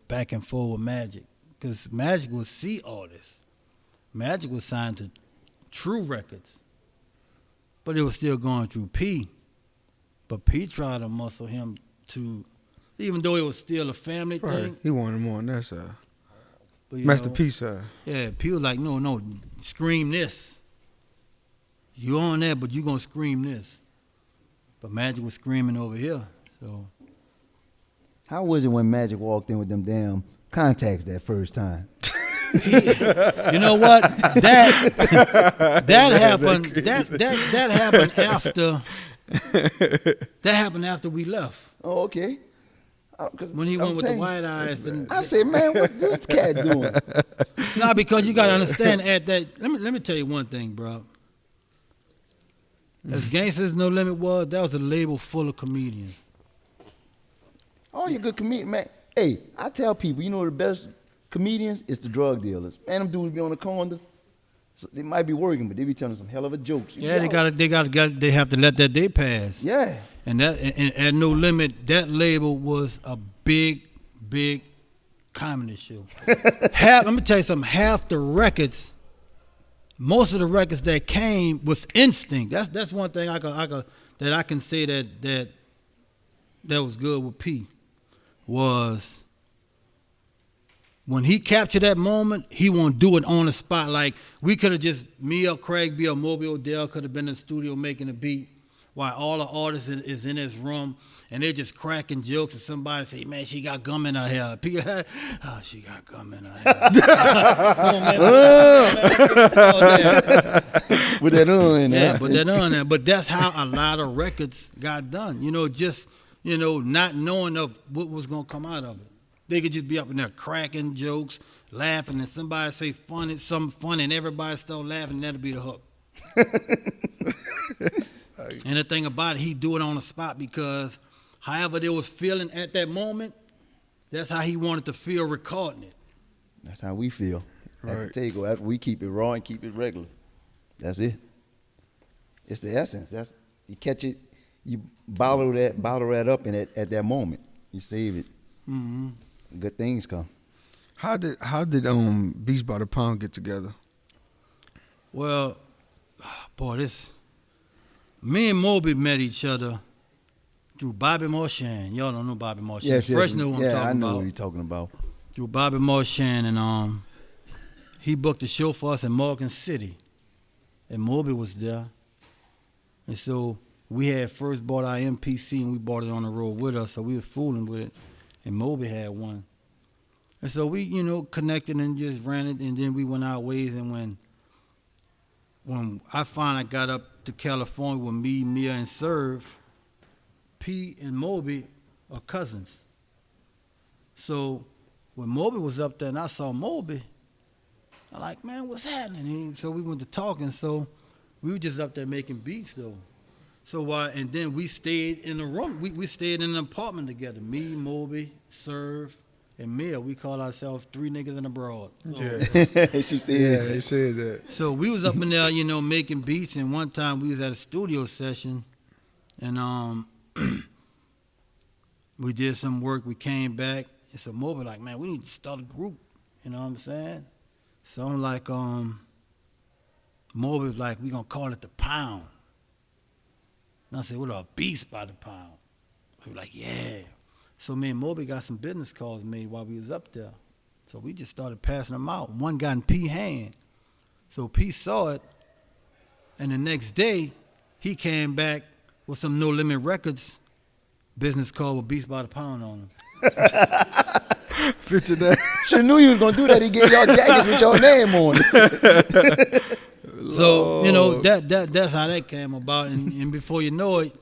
back and forth with Magic because Magic was C artist. Magic was signed to True Records, but it was still going through P. But P tried to muscle him to, even though it was still a family Right. thing. He wanted more on that side. But, Master P side. Yeah, P was like, no, scream this. You on that, but you gonna scream this. But Magic was screaming over here. So How was it when Magic walked in with them damn contacts that first time? you know what? That happened. That happened after. That happened after we left. Oh, okay. When he went with the white eyes. I said, man, what this cat doing? Nah, because you gotta understand at that. Let me tell you one thing, bro. As Gangsters No Limit was, that was a label full of comedians. All you good comedians, man. Hey, I tell people, the best comedians is the drug dealers. Man, them dudes be on the corner. So they might be working, but they be telling some hell of a jokes. Yeah, they have to let that day pass. Yeah. And at No Limit, that label was a big comedy show. Let me tell you something. Half the records most of the records that came was instinct. That's one thing I can say that was good with P was when he captured that moment, he won't do it on the spot. Like we could have just me or Craig B or Moby Odell could have been in the studio making a beat while all the artists is in his room and they're just cracking jokes and somebody say, man, she got gum in her hair. Oh, she got gum in her hair. With that in there. Yeah, but that on there. But that's how a lot of records got done. Just not knowing of what was gonna come out of it. They could just be up in there cracking jokes, laughing, and somebody say something funny, and everybody start laughing, and that'll be the hook. And the thing about it, he do it on the spot because however they was feeling at that moment, that's how he wanted to feel recording it. That's how we feel. Right. At the table, after we keep it raw and keep it regular. That's it. It's the essence. That's you catch it, you bottle that up in at that moment. You save it. Mm-hmm. Good things come. How did Beats by the Pound get together? Well, boy, me and Moby met each other through Bobby Morshan. Y'all don't know Bobby Morshan. Yes, Fresh knew what I'm talking I know about. what you're talking about. Through Bobby Morshan, and he booked a show for us in Morgan City, and Moby was there, and so we had first bought our MPC and we bought it on the road with us, so we was fooling with it, and Moby had one, and so we connected and just ran it, and then we went our ways, and when I finally got up to California with me, Mia, and Serve, P and Moby are cousins. So when Moby was up there and I saw Moby, I'm like, man, what's happening? So we went to talking. So we were just up there making beats though. So and then we stayed in the room. We stayed in an apartment together. Me, Moby, Serve, and Mia. We call ourselves three niggas in a broad. So, She said, Yeah, they said that. so we was up in there, making beats. And one time we was at a studio session, and we did some work. We came back, and so Moby like, man, we need to start a group. You know what I'm saying? So I'm like, Moby was like, we gonna call it the Pound. And I said, what about Beats by the Pound? He was like, yeah. So me and Moby got some business cards made while we was up there. So we just started passing them out. One got in P hand. So P saw it, and the next day, he came back with some No Limit Records business card with Beats by the Pound on them. Picture that. She knew you was gonna do that. He gave y'all jackets with your name on it. So that's how that came about, and before you know it,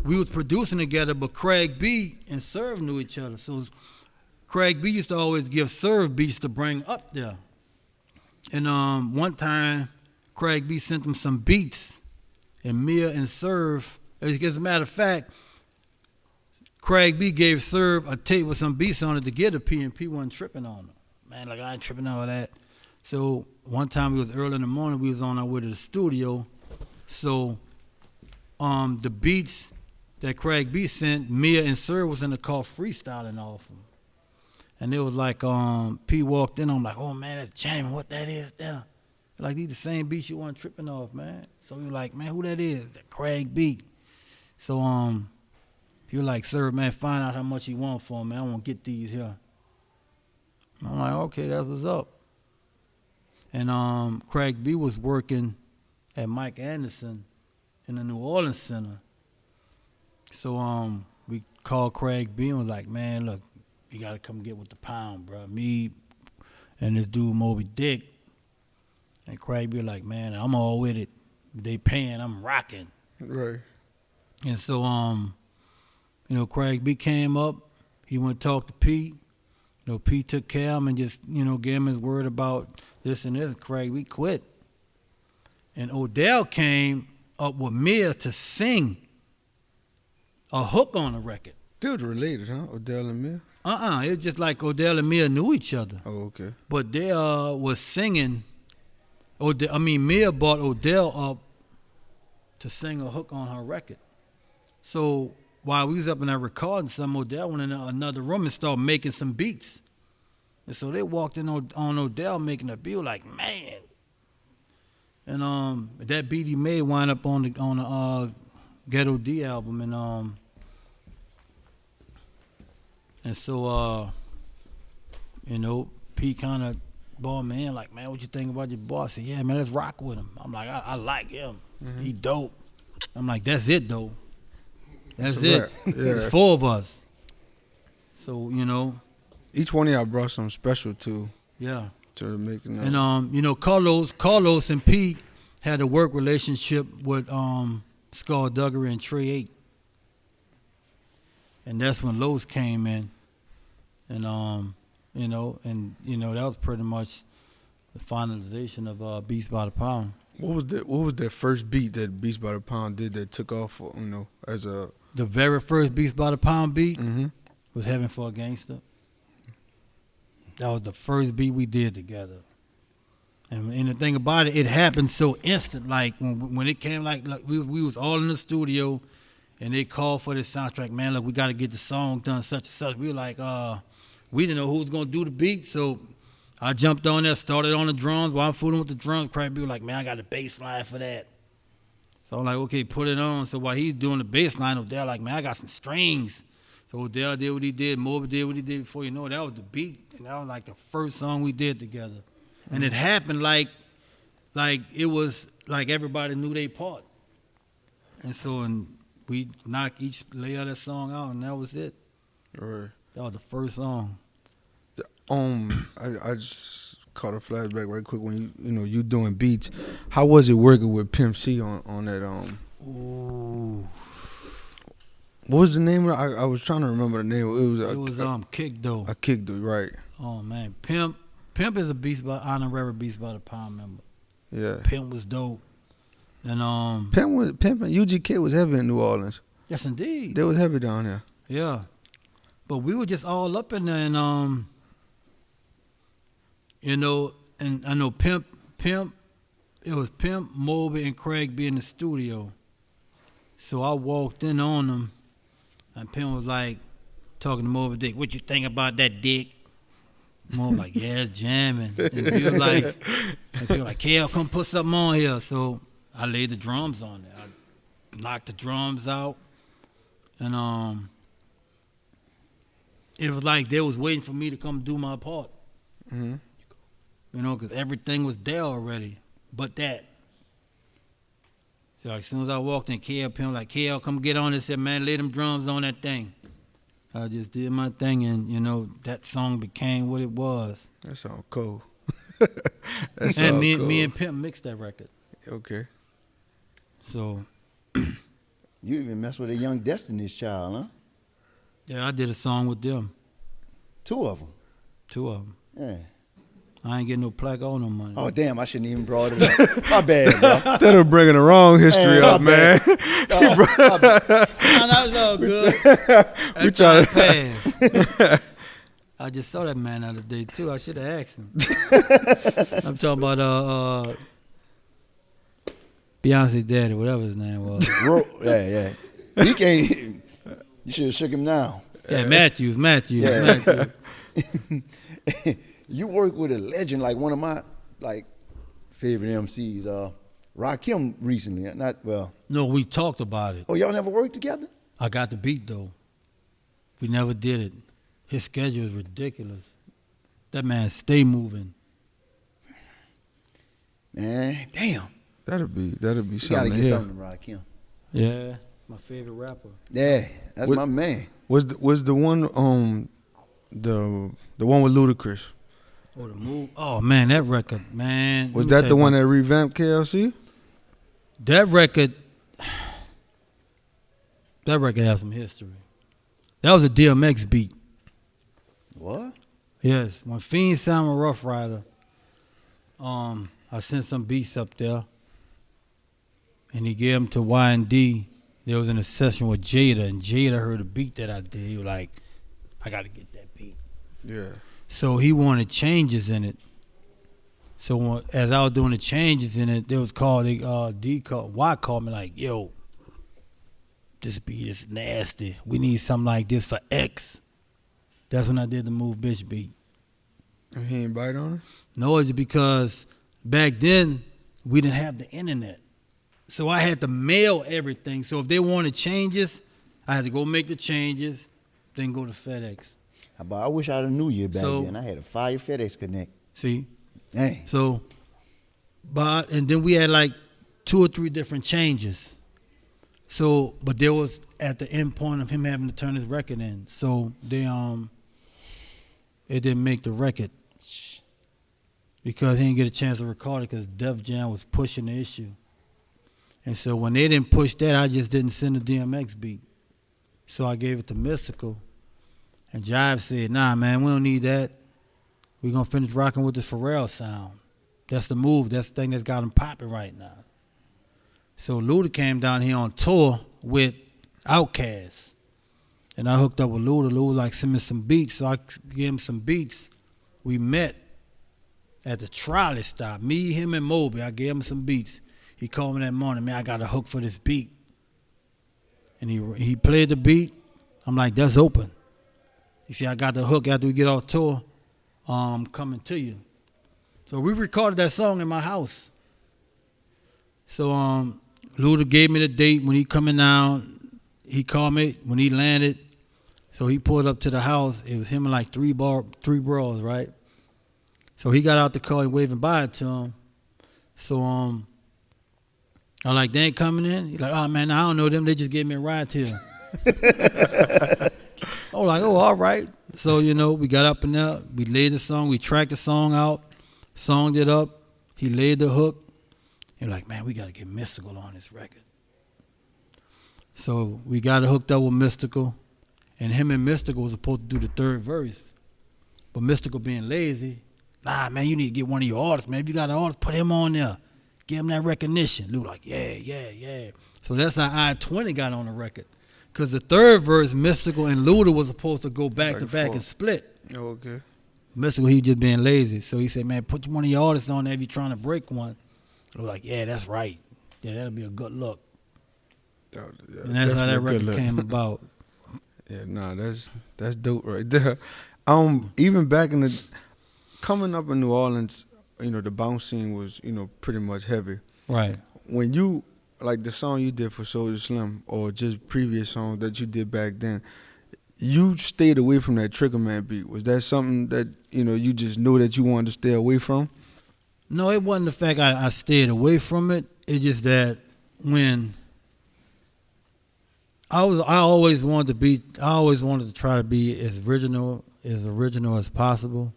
we was producing together. But Craig B and Serve knew each other, so Craig B used to always give Serve beats to bring up there. And one time, Craig B sent him some beats, and Mia and Serve. As a matter of fact, Craig B gave Serve a tape with some beats on it to get a P, and P wasn't tripping on them. Man, like I ain't tripping on all that. So one time it was early in the morning, we was on our way to the studio. So the beats that Craig B sent, Mia and Serve was in the car freestyling off them. And it was like P walked in, I'm like, oh man, that's jamming, what that is there? Like these the same beats you weren't tripping off, man. So we were like, man, who that is? That Craig B. So you're like, Serve, man, find out how much he want for him, man. I want to get these here. I'm like, okay, that's what's up. And Craig B was working at Mike Anderson in the New Orleans Center. So we called Craig B and was like, man, look, you got to come get with the Pound, bro. Me and this dude Moby Dick. And Craig B like, man, I'm all with it. They paying, I'm rocking. Right. And so, Craig B came up. He went to talk to Pete. P took care of him and just, gave him his word about this and this. Craig, we quit. And Odell came up with Mia to sing a hook on the record. They was related, huh? Odell and Mia? It was just like Odell and Mia knew each other. Oh, okay. But they was singing. Mia brought Odell up to sing a hook on her record. So while we was up in there recording some, Odell went in another room and started making some beats. And so they walked in on Odell making a beat like, man, And that beat he made wound up on the Ghetto D album, and so Pete kind of brought me in like, man, what you think about your boy? I said, yeah, man, let's rock with him. I'm like, I like him. He dope. I'm like, that's it though. That's it. Right. Yeah. It's 4 of us. So Each one of y'all brought something special to yeah. making that. And Carlos and Pete had a work relationship with Skullduggery and Trey 8. And that's when Los came in. And that was pretty much the finalization of Beats by the Pound. What was that first beat that Beats by the Pound did that took off, as a... The very first Beats by the Pound beat Mm-hmm. was Heaven for a Gangster. That was the first beat we did together. And the thing about it, it happened so instant. Like when it came, like we was all in the studio, and they called for this soundtrack. Man, look, we got to get the song done, such and such. We were like, we didn't know who was gonna do the beat, so I jumped on there, started on the drums. While I'm fooling with the drums, Craig B was like, man, I got a bass line for that. So I'm like, okay, put it on. So while he's doing the bass line, Odell like, man, I got some strings. So Odell did what he did, Morbid did what he did. Before you know it, that was the beat, and that was like the first song we did together. Mm-hmm. And it happened like it was like everybody knew their part. And so we knocked each layer of that song out, and that was it. Right. That was the first song. I just caught a flashback right quick when you doing beats. How was it working with Pimp C on that? Ooh. What was the name of it? I was trying to remember the name. It was Kick Dough. A Kick Dough, right? Oh man, Pimp is a honorary Beats by the Pound member. Yeah. Pimp was dope, and Pimp and UGK was heavy in New Orleans. Yes, indeed. They was heavy down there. Yeah, but we were just all up in there, and and I know Pimp. It was Pimp, Moby, and Craig B in the studio. So I walked in on them, and Pimp was like talking to Moby Dick. What you think about that dick? Mo was like, yeah, it's jamming. And he was like, KL, come put something on here. So I laid the drums on it. I knocked the drums out, and it was like they was waiting for me to come do my part. Mm-hmm. Because everything was there already, but that. So as soon as I walked in, KL Pimp like, KL, come get on this. Said, man, lay them drums on that thing. I just did my thing, and that song became what it was. That sound cool. And me and Pimp mixed that record. Okay. So You even messed with a Young Destiny's Child, huh? yeah, I did a song with them. 2 of them. 2 of them. Yeah. I ain't getting no plaque or no money. Oh damn! I shouldn't even brought it up. My bad, bro. That'll bring the wrong history up, man. No, that was all good. We try to pass. I just saw that man the other day too. I should have asked him. I'm talking about Beyonce daddy, whatever his name was. Yeah. He can't. You should have shook him down. Yeah, Matthews. Yeah. You work with a legend like one of my favorite MCs, Rakim recently. No, we talked about it. Oh, y'all never worked together? I got the beat though. We never did it. His schedule is ridiculous. That man stay moving. Man, damn. That'll be You gotta something. get something to Rakim. Yeah, my favorite rapper. Yeah, that's my man. Was the one the one with Ludacris? Oh, the move. Oh man, that record, man. Was that the one that revamped KLC? That record has some history. That was a DMX beat. What? Yes, when Fiend signed with Rough Rider, I sent some beats up there, and he gave them to Y&D. They was in a session with Jada, and Jada heard a beat that I did. He was like, I got to get that beat. Yeah. So he wanted changes in it. So as I was doing the changes in it, they was called, Y called me like, yo, this beat is nasty. We need something like this for X. That's when I did the Move Bitch beat. And he ain't bite on it? No, it's because back then, we didn't have the internet. So I had to mail everything. So if they wanted changes, I had to go make the changes, then go to FedEx. But I wish I'd have knew you back So- then. I had a fire FedEx Connect. See? Dang. So, and then we had like 2 or 3 different changes. So, but there was at the end point of him having to turn his record in. So they it didn't make the record because he didn't get a chance to record it because Def Jam was pushing the issue. And so when they didn't push that, I just didn't send the DMX beat. So I gave it to Mystical. And Jive said, nah, man, we don't need that. We're going to finish rocking with this Pharrell sound. That's the move. That's the thing that's got him popping right now. So Luda came down here on tour with Outkast. And I hooked up with Luda. Luda like, send me some beats. So I gave him some beats. We met at the trolley stop. Me, him, and Moby. I gave him some beats. He called me that morning, man, I got a hook for this beat. And he played the beat. I'm like, that's open. He said, I got the hook after we get off tour. Coming to you. So we recorded that song in my house. So Luda gave me the date when he coming down. He called me when he landed. So he pulled up to the house. It was him and like three bros, right? So he got out the car and waving bye to him. So I'm like, they ain't coming in? He's like, oh man, I don't know them. They just gave me a ride here. I was like, oh, all right. So, we got up in there. We laid the song. We tracked the song out, songed it up. He laid the hook. He's like, man, we got to get Mystical on this record. So we got it hooked up with Mystical. And him and Mystical was supposed to do the third verse. But Mystical being lazy, nah, man, you need to get one of your artists, man. If you got an artist, put him on there. Give him that recognition. Luke like, yeah. So that's how I-20 got on the record. Because the third verse, Mystical and Luda was supposed to go back to back and split. Oh, okay. Mystical, he just being lazy. So he said, man, put one of your artists on there if you're trying to break one. Luke like, yeah, that's right. Yeah, that'll be a good look. And that's how that record came about. Yeah, nah, that's dope right there. Even back in the coming up in New Orleans, the bounce scene was, pretty much heavy. Right. When you like the song you did for Soulja Slim or just previous songs that you did back then, you stayed away from that Trigger Man beat. Was that something that, you just knew that you wanted to stay away from? No, it wasn't the fact I stayed away from it. It's just that when I always wanted to try to be as original as possible.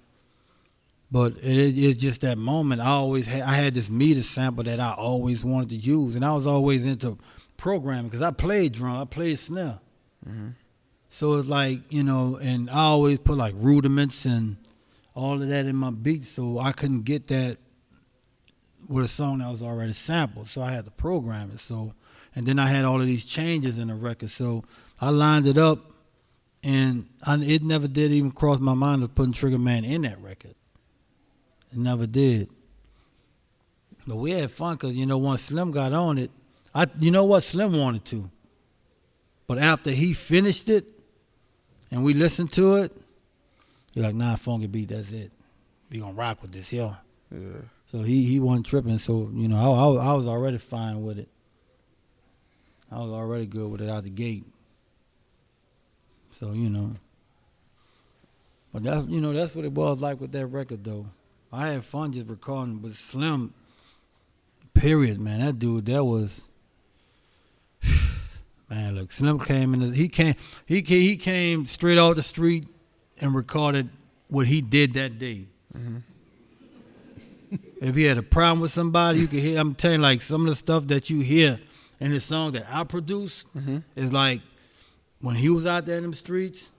But it's just that moment. I had this meter sample that I always wanted to use, and I was always into programming because I played drum, I played snare. Mm-hmm. So it's like, and I always put like rudiments and all of that in my beats, so I couldn't get that with a song that was already sampled. So I had to program it. So, and then I had all of these changes in the record. So I lined it up, and it never did even cross my mind of putting Trigger Man in that record. It never did. But we had fun because, once Slim got on it, Slim wanted to. But after he finished it and we listened to it, he's like, nah, Funky Beat, that's it. We gonna rock with this here. Yeah. So he wasn't tripping. So, I was already fine with it. I was already good with it out the gate. So, But that's what it was like with that record though. I had fun just recording with Slim. Period, man. That dude, that was, man. Look, Slim came in. He came straight off the street and recorded what he did that day. Mm-hmm. If he had a problem with somebody, you could hear. I'm telling you, like some of the stuff that you hear in the song that I produced is like when he was out there in them streets.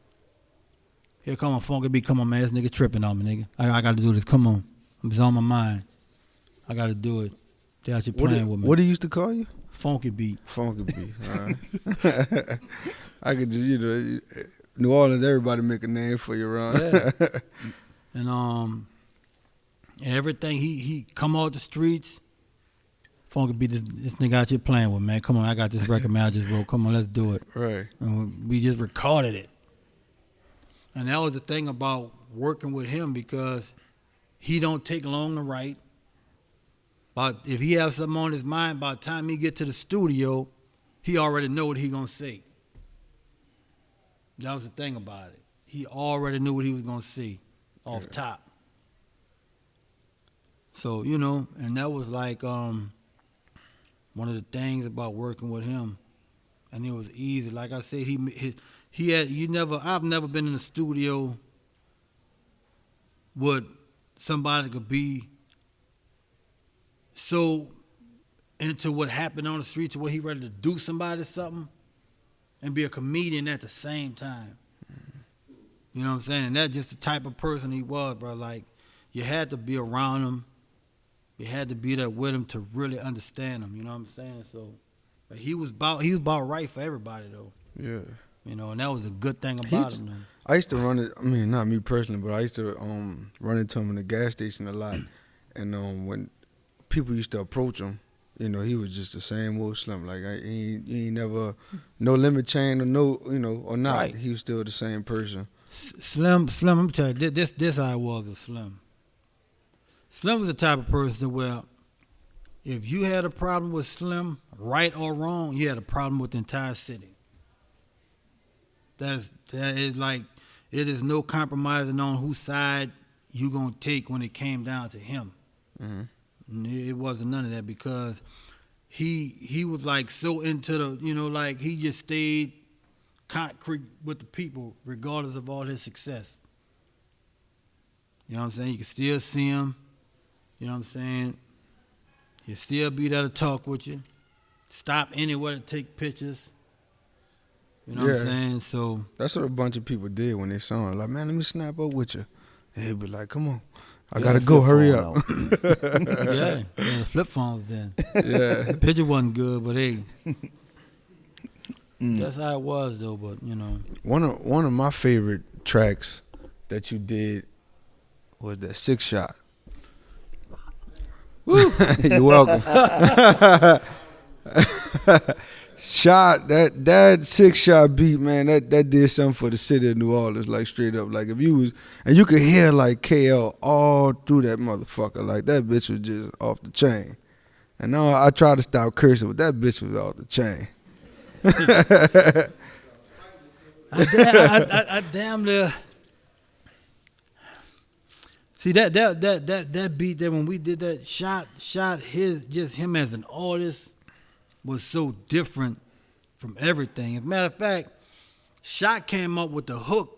Here come a Funky Beat. Come on, man. This nigga tripping on me, nigga. I got to do this. Come on. It's on my mind. I got to do it. They out here playing with me. What he used to call you? Funky Beat. Funky Beat. All right. I could just, New Orleans, everybody make a name for you, Ron. Yeah. And everything, he come off the streets, Funky Beat, this nigga out here playing with, man. Come on, I got this record, man. I just wrote. Come on, let's do it. Right. And we just recorded it. And that was the thing about working with him because he don't take long to write. But if he has something on his mind, by the time he get to the studio, he already know what he gonna say. That was the thing about it. He already knew what he was gonna say off top. So, you know, and that was like one of the things about working with him. And it was easy. Like I said, he had I've never been in a studio with somebody that could be so into what happened on the street to where he ready to do somebody something and be a comedian at the same time. You know what I'm saying? And that's just the type of person he was, bro. Like, you had to be around him. You had to be there with him to really understand him. You know what I'm saying? So, like, he was about right for everybody, though. Yeah. You know, and that was a good thing about him, though. I used to run it. I mean, not me personally, but I used to run into him in the gas station a lot. And when people used to approach him, you know, he was just the same old Slim. Like, he ain't never no limit chain or no, you know, or not. Right. He was still the same person. Slim, I'm telling you, this how I was with Slim. Slim was the type of person where if you had a problem with Slim, right or wrong, you had a problem with the entire city. That is like, it is no compromising on whose side you gonna take when it came down to him. Mm-hmm. It wasn't none of that because he was like so into the, you know, like he just stayed concrete with the people regardless of all his success. You know what I'm saying? You can still see him. You know what I'm saying? He'll still be there to talk with you. Stop anywhere to take pictures. You know what I'm saying? So that's what a bunch of people did when they saw him. Like, man, let me snap up with you. And he'd be like, come on. I gotta go, hurry up. yeah, the flip phones then. Yeah. The picture wasn't good, but hey. That's how it was though, but you know. One of my favorite tracks that you did was that 6 Shot. Woo. You're welcome. Shot that 6 Shot beat, man, that did something for the city of New Orleans, like straight up. Like if you was, and you could hear like KL all through that motherfucker. Like that bitch was just off the chain. And now I try to stop cursing, but that bitch was off the chain. I damn near see that beat that when we did that shot him as an artist was so different from everything. As a matter of fact, Shot came up with the hook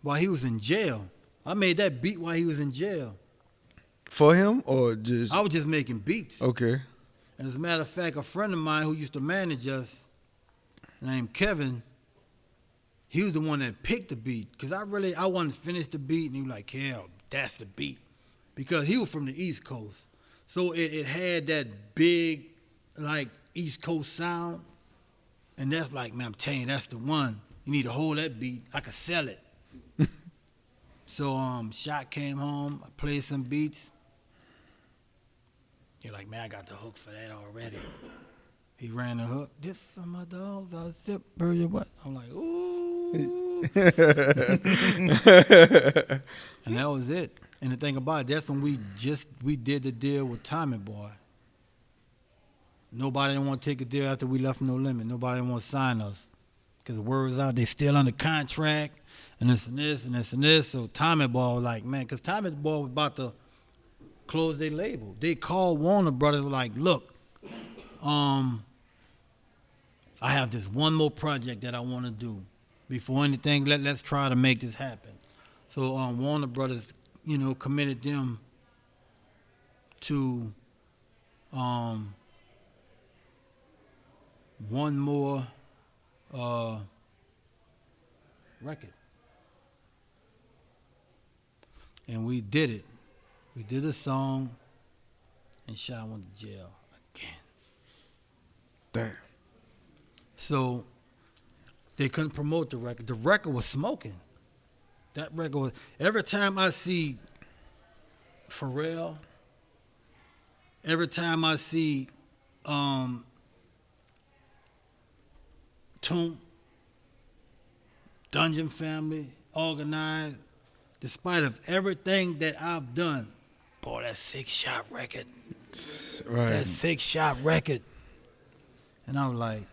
while he was in jail. I made that beat while he was in jail. For him or just? I was just making beats. Okay. And as a matter of fact, a friend of mine who used to manage us, named Kevin, he was the one that picked the beat. Because I wanted to finish the beat, and he was like, Kel, that's the beat. Because he was from the East Coast. So it had that big, like, East Coast sound. And that's like, man, I'm telling you, that's the one. You need to hold that beat. I could sell it. So Shot came home, I played some beats. You're like, man, I got the hook for that already. He ran the hook. This for my dogs, I zip burger what? I'm like, ooh. And that was it. And the thing about it, that's when we did the deal with Tommy Boy. Nobody didn't want to take a deal after we left No Limit. Nobody didn't want to sign us. Because the word was out, they still under contract, and this and this and this and this. So Tommy Boy was like, man, because Tommy Boy was about to close their label. They called Warner Brothers, were like, look, I have this one more project that I want to do. Before anything, let's try to make this happen. So Warner Brothers, you know, committed them to one more record. And we did it. We did a song, and Shot went to jail again. Damn. So they couldn't promote the record. The record was smoking. That record was, every time I see Pharrell, every time I see Toom, Dungeon Family, Organized, despite of everything that I've done, boy, that 6 Shot record Right. That 6-shot record. And I was like,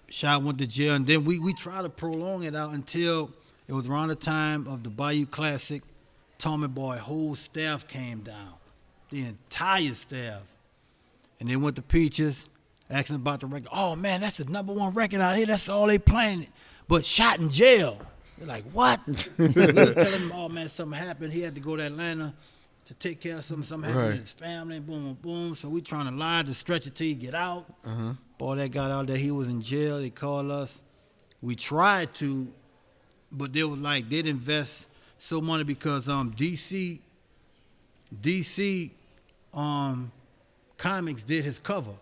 Shot went to jail, and then we tried to prolong it out until it was around the time of the Bayou Classic. Tommy Boy whole staff came down, the entire staff, and they went to Peaches, asking about the record. Oh man, that's the #1 record out here. That's all they playing. But Shot in jail. They're like, what? We was telling him, oh man, something happened. He had to go to Atlanta to take care of something. Something happened Right. with his family. Boom, boom, boom. So we trying to lie to stretch it till he get out. Uh-huh. Boy, that got out there. He was in jail. They called us. We tried to, but they was like, they'd invest so money because DC Comics did his cover.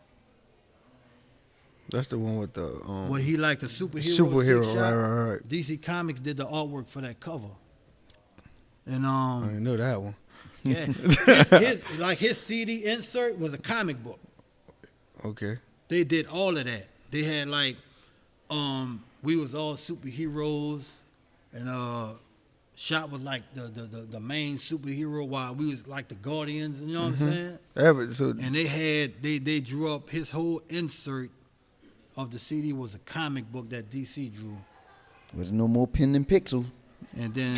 That's the one with the Where he like the superhero, six-shot. right. DC Comics did the artwork for that cover. And I didn't know that one. yeah, his CD insert was a comic book. Okay. They did all of that. They had like, we was all superheroes, and Shot was like the main superhero while we was like the Guardians. You know what I'm saying? Yeah, but so And they drew up his whole insert of the CD was a comic book that DC drew. There's no more pen and pixels. And then,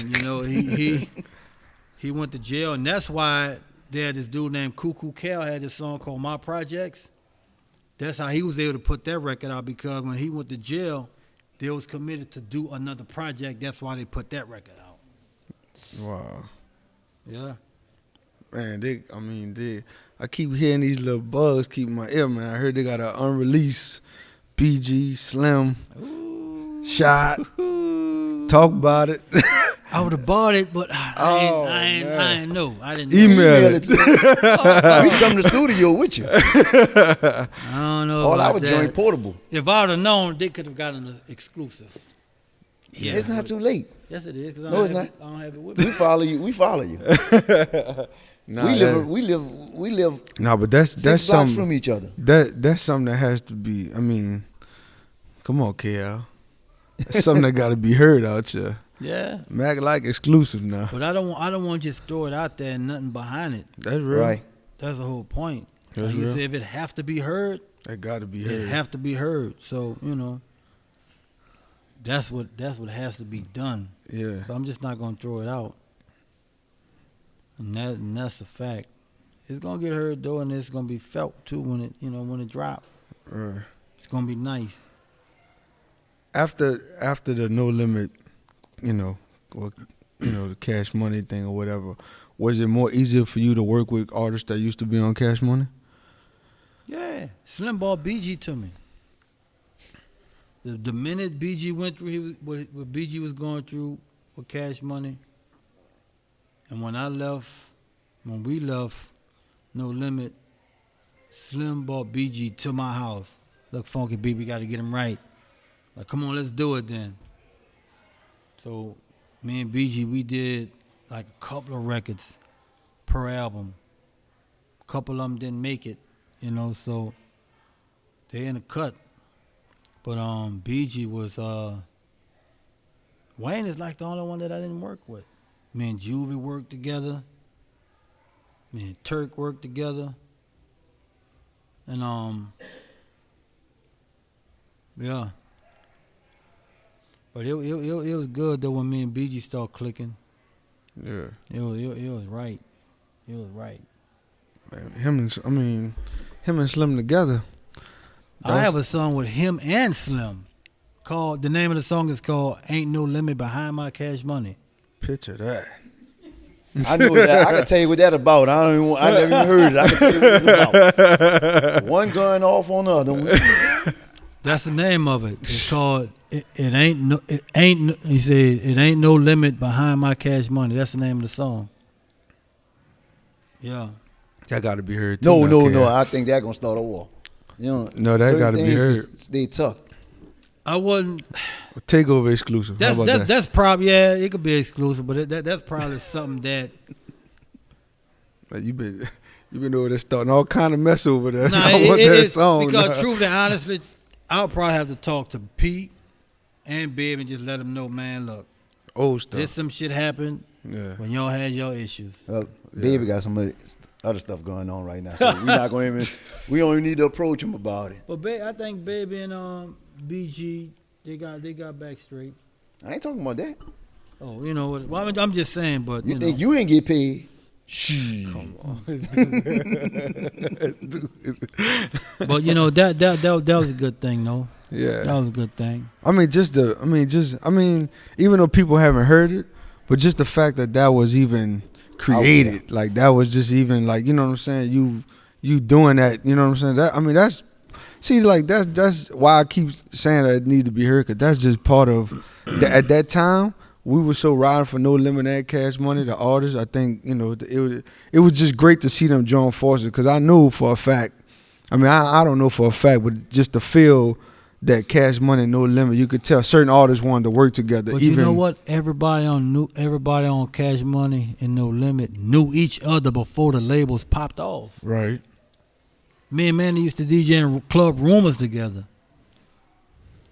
he went to jail, and that's why they had this dude named Cuckoo Cal had this song called My Projects. That's how he was able to put that record out, because when he went to jail, they was committed to do another project. That's why they put that record out. wow. Yeah. Man, I keep hearing these little bugs keep in my ear, man. I heard they got an unreleased BG, Slim, Shot. Talk about it. I would have bought it, but I ain't know. I didn't know. Email it. to me. We can come to the studio with you. I don't know All about our that. joint portable. If I would have known, they could have gotten an exclusive. Yeah. It's not too late. Yes, it is. 'Cause No, it's not. I don't have it with We me. follow you. We follow you. Nah, We live Nah, but that's 6 blocks something from each other. that's something that has to be. I mean, come on, KL. That's something that got to be heard out here. Yeah. Mac like exclusive now. But I don't want to just throw it out there and nothing behind it. That's real. Right. That's the whole point. That's Like you real. say, if it have to be heard, That got to be it heard. have to be heard. So that's what has to be done. Yeah. So I'm just not gonna throw it out. And that's the fact. It's gonna get heard though, and it's gonna be felt too when it drop. Right. It's gonna be nice. After the No Limit, the Cash Money thing or whatever, was it more easier for you to work with artists that used to be on Cash Money? Yeah, Slim bought BG to me. The minute BG went through what BG was going through with Cash Money, and when we left No Limit, Slim bought BG to my house. Look, Funky B, we got to get him right. Like, come on, let's do it then. So me and BG, we did like a couple of records per album. A couple of them didn't make it. So they in the cut. But BG was Wayne is like the only one that I didn't work with. Me and Juvie worked together. Me and Turk worked together. And yeah. But it was good though when me and BG started clicking. Yeah. It was right. It was right. Him and Slim together. I have a song with him and Slim. The name of the song is called Ain't No Limit Behind My Cash Money. Picture that. I know that. I can tell you what that about. I never even heard it. I can tell you what it's about. One gun off on the other one. That's the name of it. It's called it ain't he said it ain't no limit behind my cash money. That's the name of the song. Yeah. That got to be heard too. No, now, no, KL. no. I think that gonna start a war. No, that certain gotta be things heard. Stay tough. I wasn't. Takeover exclusive. How about that? That's probably it could be exclusive, but that's probably something that. Like, you been over there starting all kind of mess over there. Nah, I want that it's song. because now. truly, honestly, I'll probably have to talk to Pete and Babe and just let them know, man, look, Old stuff. there's some shit happened. Yeah. when y'all had your issues. Baby got some other stuff going on right now, so we not going to even. We don't even need to approach him about it. But I think Baby and BG they got back straight. I ain't talking about that. Oh, you know what? Well, I'm just saying, but You you think know. you ain't get paid? Shh. But you know that was a good thing, though. Yeah. That was a good thing. Even though people haven't heard it, but just the fact that was even created, like that was just even like, you know what I'm saying? You doing that, you know what I'm saying? That's why I keep saying that it needs to be heard, because that's just part of, at that time, we were so riding for No Limit and Cash Money, the artists. I think, you know, it was just great to see them join forces, because I knew for a fact, I don't know for a fact, but just to feel that Cash Money, No Limit, you could tell certain artists wanted to work together. But you know what? Everybody on Cash Money and No Limit knew each other before the labels popped off. Right. Me and Manny used to DJ in Club Rumors together.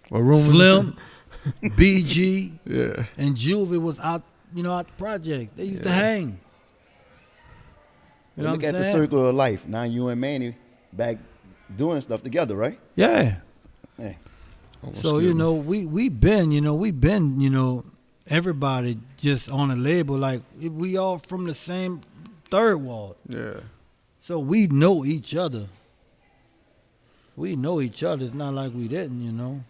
What room? Slim, BG, Yeah. and Juvie was out the project. They used to hang. You know Look what at I'm the saying? circle of life. Now you and Manny back doing stuff together, right? Yeah. Yeah. So we've been everybody just on a label, like we all from the same third ward. Yeah. So we know each other. We know each other. It's not like we didn't, you know.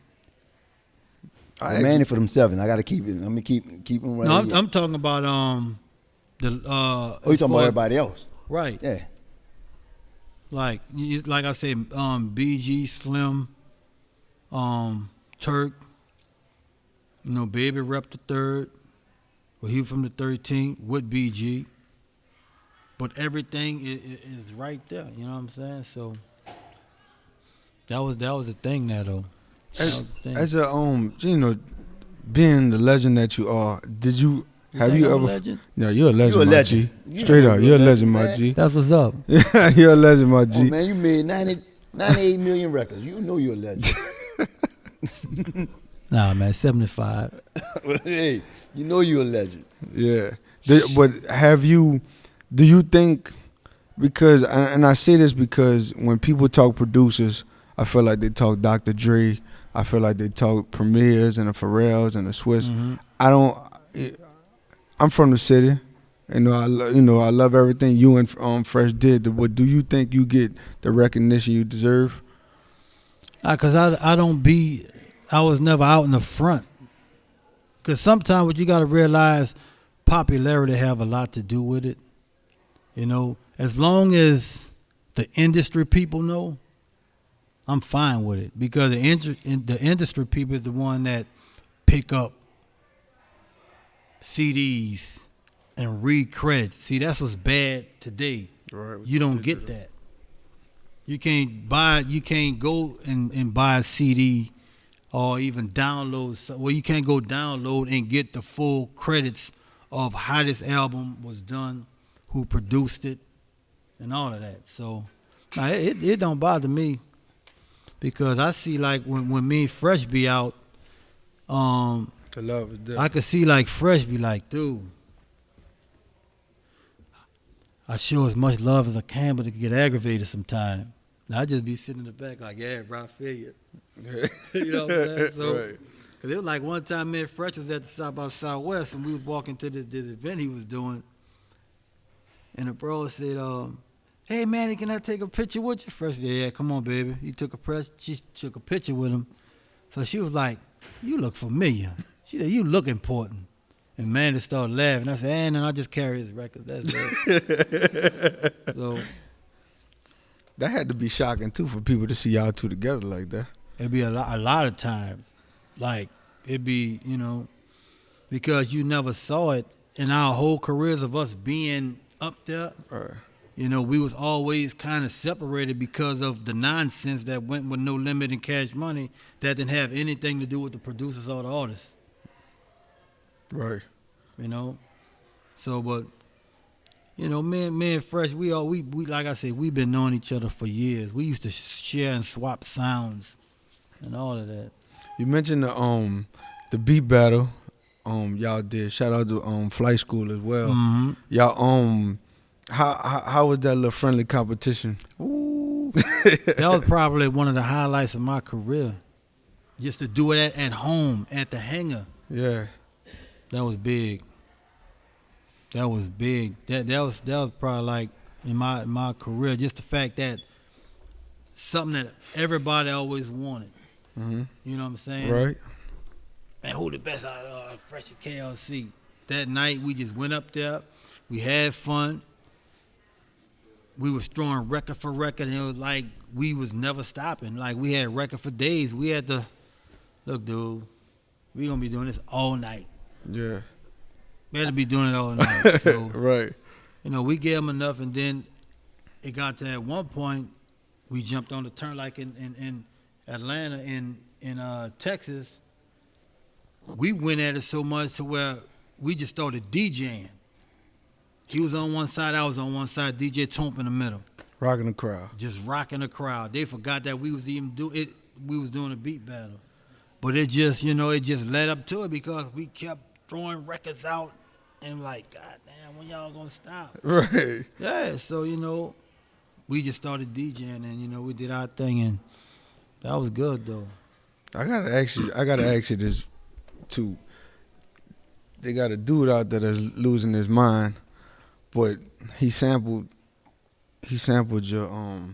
Manny for themselves. I got to keep it. Let me keep him right. No, I'm talking about the. Oh, you talking about everybody else? Right. Yeah. Like I said, BG, Slim, Turk. You know, Baby rep the third. Well, he from the 13th with BG. But everything is right there. You know what I'm saying? So that was the thing there, though. As a being the legend that you are, have you I'm a ever? legend? No, you're a legend, You a my legend. G. Straight up, you're a legend, my man. G. That's what's up. You're a legend, my Oh G. man, you made 98 million records. You know you're a legend. Nah, man, 75. Hey, you know you're a legend. Yeah. But do you think, because, and I say this because when people talk producers, I feel like they talk Dr. Dre, I feel like they talk Premiers and the Pharrells and the Swiss. Mm-hmm. I'm from the city. I love everything you and Fresh did. But do you think you get the recognition you deserve? Because I was never out in the front. Because sometimes what you got to realize, popularity have a lot to do with it. You know, as long as the industry people know, I'm fine with it. Because the industry people is the one that pick up CDs and read credits. See, that's what's bad today. Right. You don't get that. You can't go and buy a CD or even download. Well, you can't go download and get the full credits of how this album was done, who produced it, and all of that. So it don't bother me, because I see, like, when me and Fresh be out, The love is there. I could see, like, Fresh be like, dude, I show as much love as I can, but it can get aggravated sometimes. And I just be sitting in the back like, yeah, bro, I feel you. You know what I'm saying? So, Right. Cause it was like one time me and Fresh was at the South by Southwest, and we was walking to this event he was doing, and the bro said, hey, Manny, can I take a picture with you? Fresh said, yeah, come on, baby. She took a picture with him. So she was like, you look familiar. She said, you look important. And Manny started laughing. I said, and I just carry his records. That's it. So That had to be shocking too for people to see y'all two together like that. it'd be a lot of times. Like, it'd be, because you never saw it in our whole careers of us being up there. Right. We was always kind of separated because of the nonsense that went with No Limit and Cash Money that didn't have anything to do with the producers or the artists. Right. So, but, me and Fresh, we like I said, we've been knowing each other for years. We used to share and swap sounds and all of that. You mentioned the beat battle y'all did. Shout out to Flight School as well. Mhm. Y'all how was that little friendly competition? Ooh, that was probably one of the highlights of my career. Just to do it at home, at the hangar. Yeah. That was big. That was big. That was probably like in my career, just the fact that something that everybody always wanted. Mhm. You know what I'm saying? Right. Man, who the best out of fresh at KLC? That night we just went up there. We had fun. We was throwing record for record, and it was like we was never stopping. Like we had record for days. We had to look, dude. We gonna be doing this all night. Yeah. We had to be doing it all night. So Right. we gave them enough, and then it got to at one point we jumped on the turn like in Atlanta, in Texas. We went at it so much to where we just started DJing. He was on one side, I was on one side, DJ Tomp in the middle, Rocking the crowd. just rocking the crowd. They forgot that we was even we was doing a beat battle, but it just it just led up to it because we kept throwing records out and like, God damn, when y'all gonna stop? Right. Yeah, so we just started DJing and we did our thing and that was good though. I gotta ask you this too. They got a dude out there that's losing his mind, but he sampled your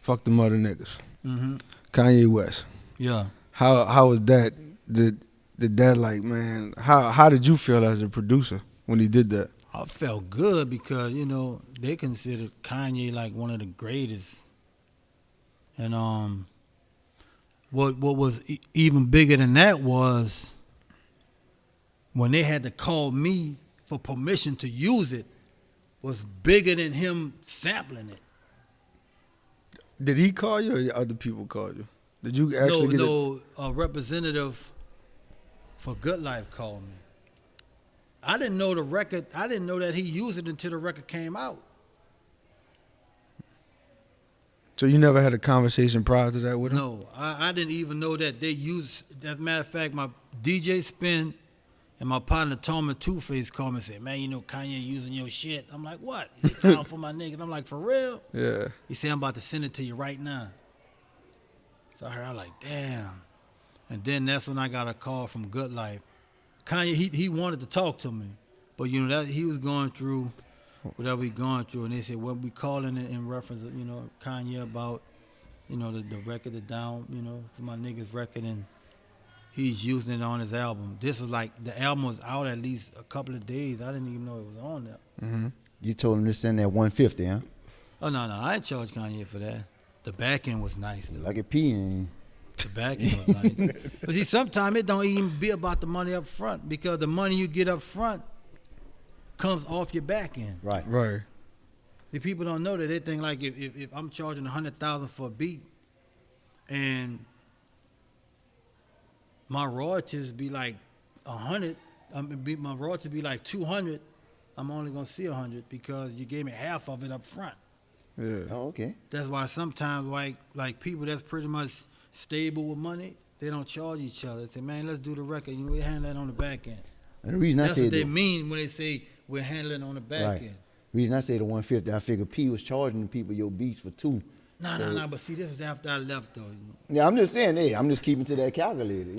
fuck the mother niggas. Mhm. Kanye West. Yeah. How was that? Did that like, man, how did you feel as a producer when he did that? I felt good because, they considered Kanye like one of the greatest. And what was even bigger than that was when they had to call me for permission to use it was bigger than him sampling it. Did he call you or other people call you? Did you actually get it? A representative for Good Life called me. I didn't know the record. I didn't know that he used it until the record came out. So you never had a conversation prior to that with him? No, I didn't even know that they used. As a matter of fact, my DJ Spin and my partner Tom and Two-Face called me and said, "Man, Kanye using your shit." I'm like, "What?" He said, "Down for my niggas." I'm like, "For real?" Yeah. He said, "I'm about to send it to you right now." So I heard, I'm like, "Damn." And then that's when I got a call from Good Life. Kanye, he wanted to talk to me, but that he was going through whatever he going through, and they said, "Well, we calling it in reference, Kanye about, the record, the down, for my niggas record, and he's using it on his album." This was like the album was out at least a couple of days. I didn't even know it was on there. Mm-hmm. You told him to send that 150, huh? Oh no, I didn't charge Kanye for that. The back end was nice, though. Like a peeing. The back end was nice. But see, sometimes it don't even be about the money up front because the money you get up front comes off your back end. Right. Right. The people don't know that. They think like if I'm charging $100,000 for a beat and my royalties be like 100, my royalties be like 200, I'm only gonna see 100 because you gave me half of it up front. Yeah. Oh, okay. That's why sometimes like people that's pretty much stable with money, they don't charge each other. They say, "Man, let's do the record. We handle that on the back end." And the reason I That's said what they that- mean when they say we're handling on the back right. end. The reason I say the 150, I figured P was charging the people your beats for 2. No. But see, this was after I left, though. Yeah, I'm just saying, hey, I'm just keeping to that calculator,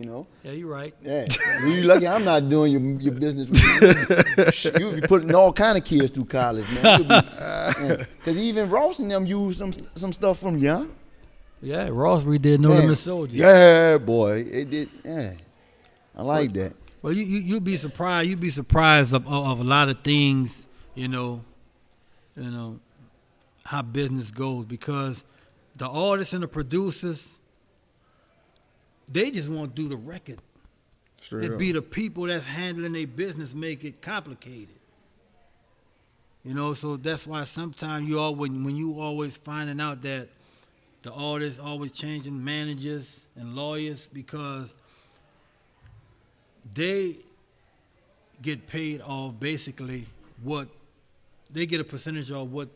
Yeah, you're right. Yeah, you lucky I'm not doing your business with you. You would be putting all kind of kids through college, man. Because even Ross and them use some stuff from you, huh? Yeah, Ross redid No Yeah. Limit Soldier. Yeah, boy, it did. Yeah, I like that. Well, you'd be surprised. You'd be surprised of a lot of things, how business goes because the artists and the producers, they just want to do the record. Straight It up. be the people that's handling their business make it complicated. So that's why sometimes when you always finding out that the artists always changing managers and lawyers because they get paid off basically what they get a percentage of what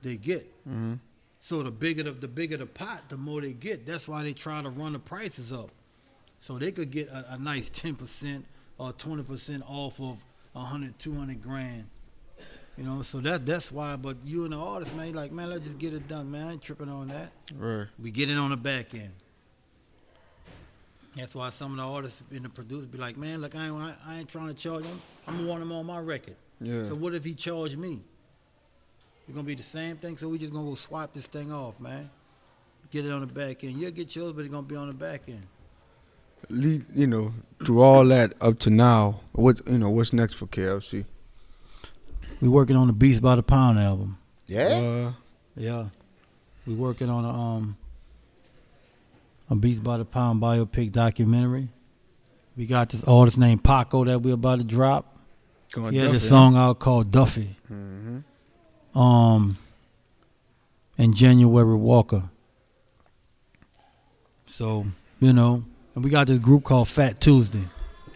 they get. Mm-hmm. So the bigger the pot, the more they get. That's why they try to run the prices up. So they could get a nice 10% or 20% off of 100, 200 grand. You know, so that's why. But you and the artist, man, like, man, let's just get it done, man. I ain't tripping on that. Right. We get it on the back end. That's why some of the artists and the producers be like, man, look, I ain't trying to charge him. I'm gonna want him on my record. Yeah. So what if he charged me? It's gonna be the same thing. So we just gonna go swap this thing off, man. Get it on the back end. You'll get yours, but it's gonna be on the back end. You know, through all that up to now, what's next for KLC? We working on the Beats by the Pound album. Yeah. Yeah. We working on a Beats by the Pound biopic documentary. We got this artist named Paco that we're about to drop. Going He had Duffy, a song out called Duffy. Mm-hmm. And January Walker. So, you know, and we got this group called Fat Tuesday.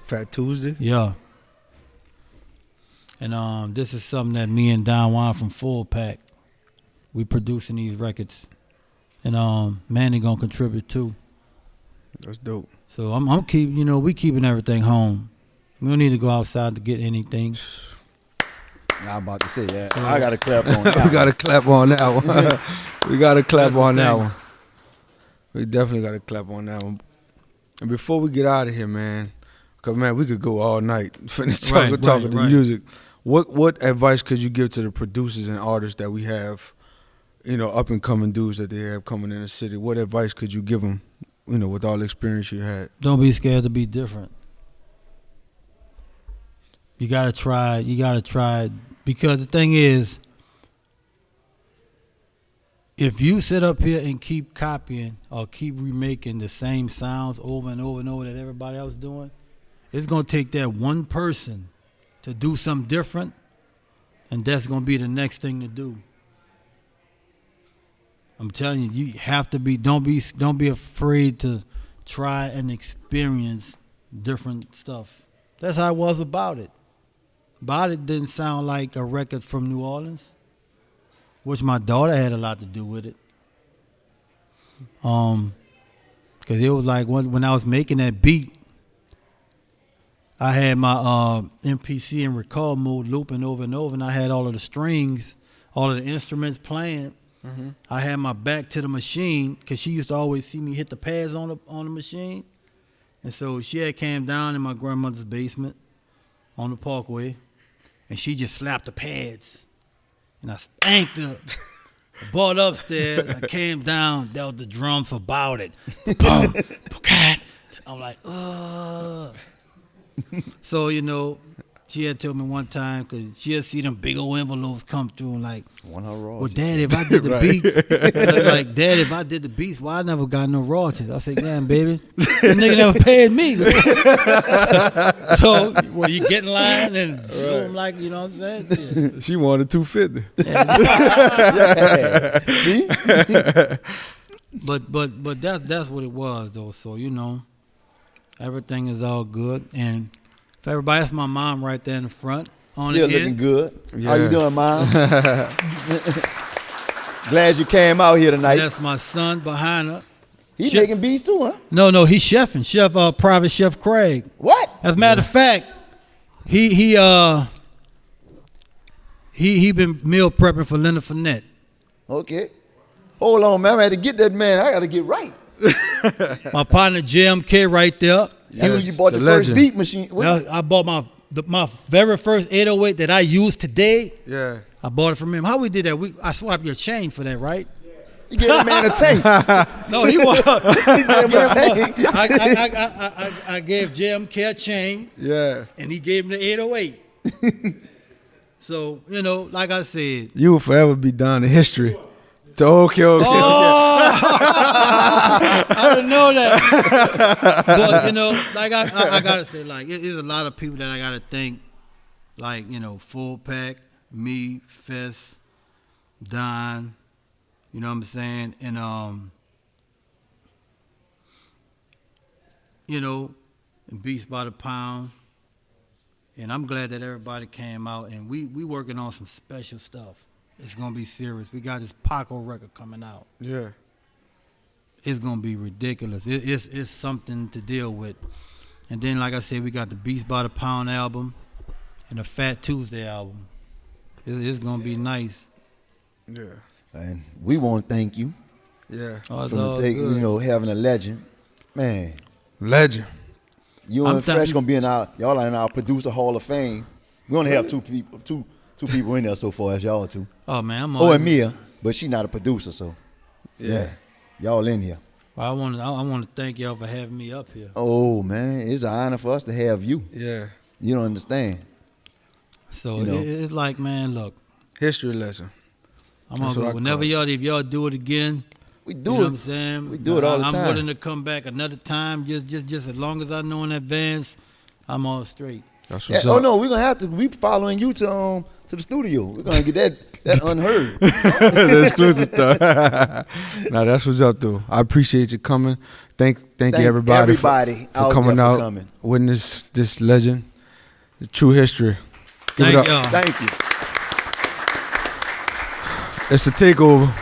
Fat Tuesday. Yeah. And this is something that me and Don Juan from Full Pack, we producing these records. And Manny gonna contribute too. That's dope. So we keeping everything home. We don't need to go outside to get anything. I'm about to say that. I got to clap on that. We got to clap on that one. We got to clap on that one. We definitely got to clap on that one. And before we get out of here, man, because, man, we could go all night talking the music. What advice could you give to the producers and artists that we have, up and coming dudes that they have coming in the city? What advice could you give them, with all the experience you had? Don't be scared to be different. You gotta try. Because the thing is, if you sit up here and keep copying or keep remaking the same sounds over and over and over that everybody else is doing, it's gonna take that one person to do something different, and that's gonna be the next thing to do. I'm telling you, you have to be. Don't be afraid to try and experience different stuff. That's how it was about it. About It didn't sound like a record from New Orleans, which my daughter had a lot to do with it. Because it was like when I was making that beat, I had my MPC in record mode looping over and over, and I had all of the strings, all of the instruments playing. Mm-hmm. I had my back to the machine because she used to always see me hit the pads on the machine. And so she had came down in my grandmother's basement on the Parkway, and she just slapped the pads. And I spanked her. I brought upstairs. I came down. That was the drums for About It. Boom, I'm like, ugh. So, she had told me one time, because she had seen them big old envelopes come through and like, well, Dad, if I did the beats, like, Dad, if I did the beats, why I never got no royalties? I said, damn, baby, that nigga never paid me. So, well, you get in line and show them like, you know what I'm saying? Yeah. She wanted $250. See? But that's what it was, though. So, everything is all good. And for everybody, that's my mom right there in the front. Still looking good. Yeah. How you doing, Mom? Glad you came out here tonight. That's my son behind her. He's making beats too, huh? No, he's chefing. Private Chef Craig. What? As a matter of fact, he been meal prepping for Leonard Fournette. Okay. Hold on, man. I had to get that man. I got to get right. My partner JMK right there. Yes, you bought the first legend. beat machine. What? I bought my very first 808 that I use today. Yeah. I bought it from him. How we did that? I swapped your chain for that, right? You gave that man a tank. No, he was. He gave him a tank. I gave JMK a chain. Yeah. And he gave him the 808. So, like I said. You will forever be down in history. Okay. Oh, I didn't know that. But, like I got to say, like, there's a lot of people that I got to thank. Like, Full Pack, me, Fest, Don, you know what I'm saying? And, and Beats by the Pound. And I'm glad that everybody came out, and we working on some special stuff. It's gonna be serious. We got this Paco record coming out. Yeah. it's gonna be ridiculous. It's something to deal with. And then, like I said, we got the Beast by the Pound album and the Fat Tuesday album. It's gonna be nice. Yeah. And we want to thank you Yeah. Oh, it's for all taking, good. you know, having a legend. Man, Legend. you I'm and Fresh gonna be in y'all are in our producer hall of fame. We only have two people in there so far as y'all two. Oh man, I'm Oh, all and Mia, but she not a producer, so Yeah. y'all in here. I want to thank y'all for having me up here. Oh man, it's an honor for us to have you. Yeah. You don't understand. So You know. it's like, man, look, History lesson. I'm That's gonna what I go whenever call if y'all do it again. We You do know it. what I'm saying? We do it all the I'm time. willing to come back another time, just as long as I know in advance, I'm all straight. That's Yeah, what's oh up. no, we're gonna have to. We following you to the studio. We're gonna get that unheard. The exclusive stuff. Nah, that's what's up, though. I appreciate you coming. Thank you, everybody for out coming there for out, coming. witness this legend, the true history. Give it Thank up. y'all. Thank you. It's a takeover.